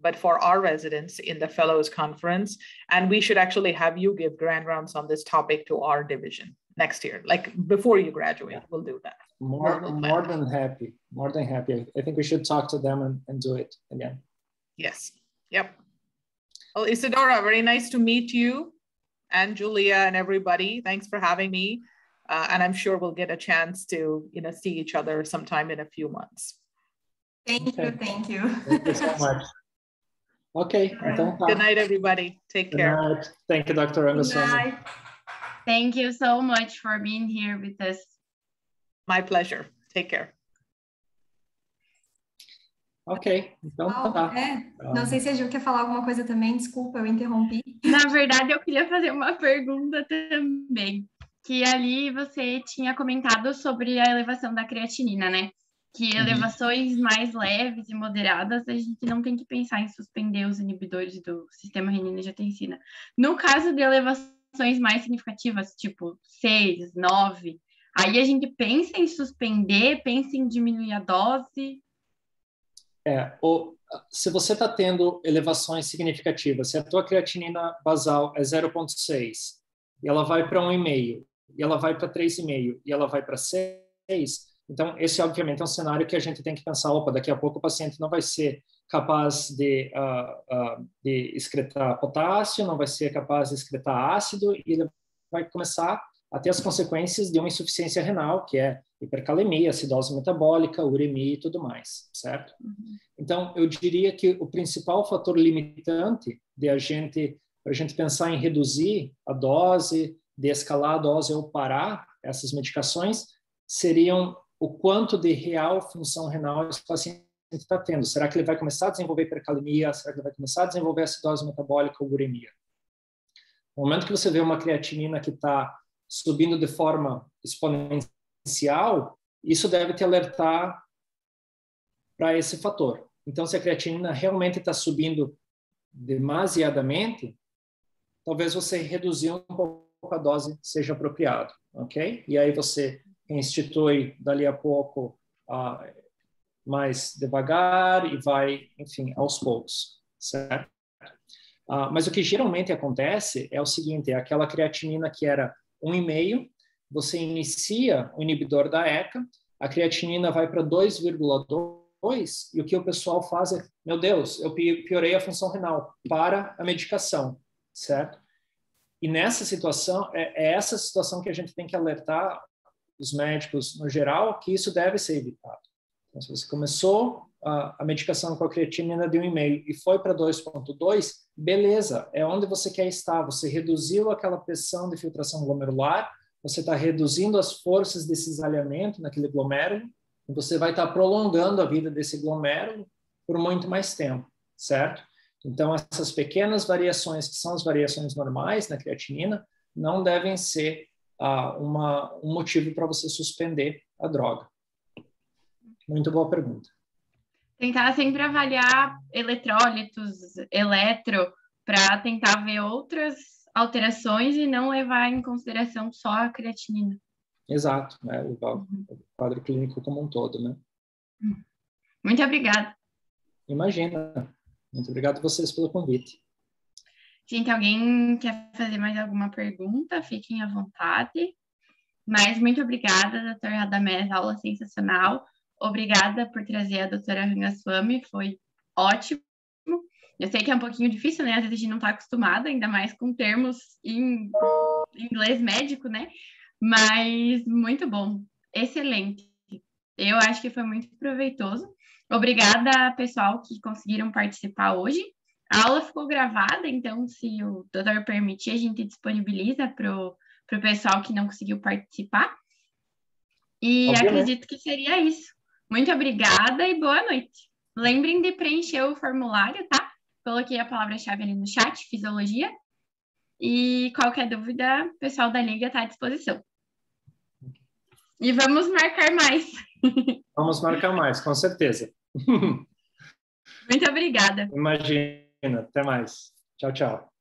but for our residents in the Fellows Conference. And we should actually have you give grand rounds on this topic to our division next year, like before you graduate. Yeah. We'll do that. More than happy. I think we should talk to them and do it again. Yes. Yep. Well, Isadora, very nice to meet you, and Julia and everybody. Thanks for having me. And I'm sure we'll get a chance to, see each other sometime in a few months. Thank you. Thank you so much. Okay. Right. Good night, everybody. Take care. Good night. Thank you, Dr. Rangaswamy. Thank you so much for being here with us. My pleasure. Take care. Ok, então tá. Não sei se a Ju quer falar alguma coisa também, desculpa, eu interrompi. Na verdade, eu queria fazer uma pergunta também, que ali você tinha comentado sobre a elevação da creatinina, né? Que elevações mais leves e moderadas, a gente não tem que pensar em suspender os inibidores do sistema renina-angiotensina. No caso de elevações mais significativas, tipo 6, 9, aí a gente pensa em suspender, pensa em diminuir a dose... se você está tendo elevações significativas, se a tua creatinina basal é 0,6 e ela vai para 1,5 e ela vai para 3,5 e ela vai para 6, então esse obviamente é um cenário que a gente tem que pensar, daqui a pouco o paciente não vai ser capaz de excretar potássio, não vai ser capaz de excretar ácido e ele vai começar a ter as consequências de uma insuficiência renal, que é hipercalemia, acidose metabólica, uremia e tudo mais, certo? Então, eu diria que o principal fator limitante para a gente pensar em reduzir a dose, de escalar a dose ou parar, essas medicações seriam o quanto de real função renal esse paciente está tendo. Será que ele vai começar a desenvolver hipercalemia? Será que ele vai começar a desenvolver acidose metabólica ou uremia? No momento que você vê uma creatinina que está subindo de forma exponencial, isso deve te alertar para esse fator. Então, se a creatinina realmente está subindo demasiadamente, talvez você reduzir um pouco a dose seja apropriado, ok? E aí você institui dali a pouco mais devagar e vai, enfim, aos poucos, certo? Mas o que geralmente acontece é o seguinte, é aquela creatinina que era 1,5, você inicia o inibidor da ECA, a creatinina vai para 2,2 e o que o pessoal faz é, meu Deus, eu piorei a função renal, para a medicação, certo? E nessa situação, é essa situação que a gente tem que alertar os médicos no geral, que isso deve ser evitado. Então, se você começou a medicação com a creatinina de 1,5 e foi para 2,2, beleza, é onde você quer estar. Você reduziu aquela pressão de filtração glomerular, você está reduzindo as forças de cisalhamento naquele glomérulo, e você vai estar prolongando a vida desse glomérulo por muito mais tempo, certo? Então, essas pequenas variações, que são as variações normais na creatinina, não devem ser um motivo para você suspender a droga. Muito boa pergunta. Tentar sempre avaliar eletrólitos, eletro, para tentar ver outras alterações e não levar em consideração só a creatinina. Exato, né? O quadro clínico como um todo, né? Muito obrigada. Imagina. Muito obrigado a vocês pelo convite. Gente, alguém quer fazer mais alguma pergunta? Fiquem à vontade. Mas muito obrigada, doutora Radamés, aula sensacional. Obrigada por trazer a doutora Rangaswamy, foi ótimo. Eu sei que é um pouquinho difícil, né? Às vezes a gente não está acostumada, ainda mais com termos em inglês médico, né? Mas muito bom, excelente. Eu acho que foi muito proveitoso. Obrigada, pessoal, que conseguiram participar hoje. A aula ficou gravada, então, se o doutor permitir, a gente disponibiliza para o pessoal que não conseguiu participar. E acredito que seria isso. Muito obrigada e boa noite. Lembrem de preencher o formulário, tá? Coloquei a palavra-chave ali no chat, fisiologia. E qualquer dúvida, o pessoal da Liga está à disposição. E vamos marcar mais. Vamos marcar mais, com certeza. Muito obrigada. Imagina. Até mais. Tchau, tchau.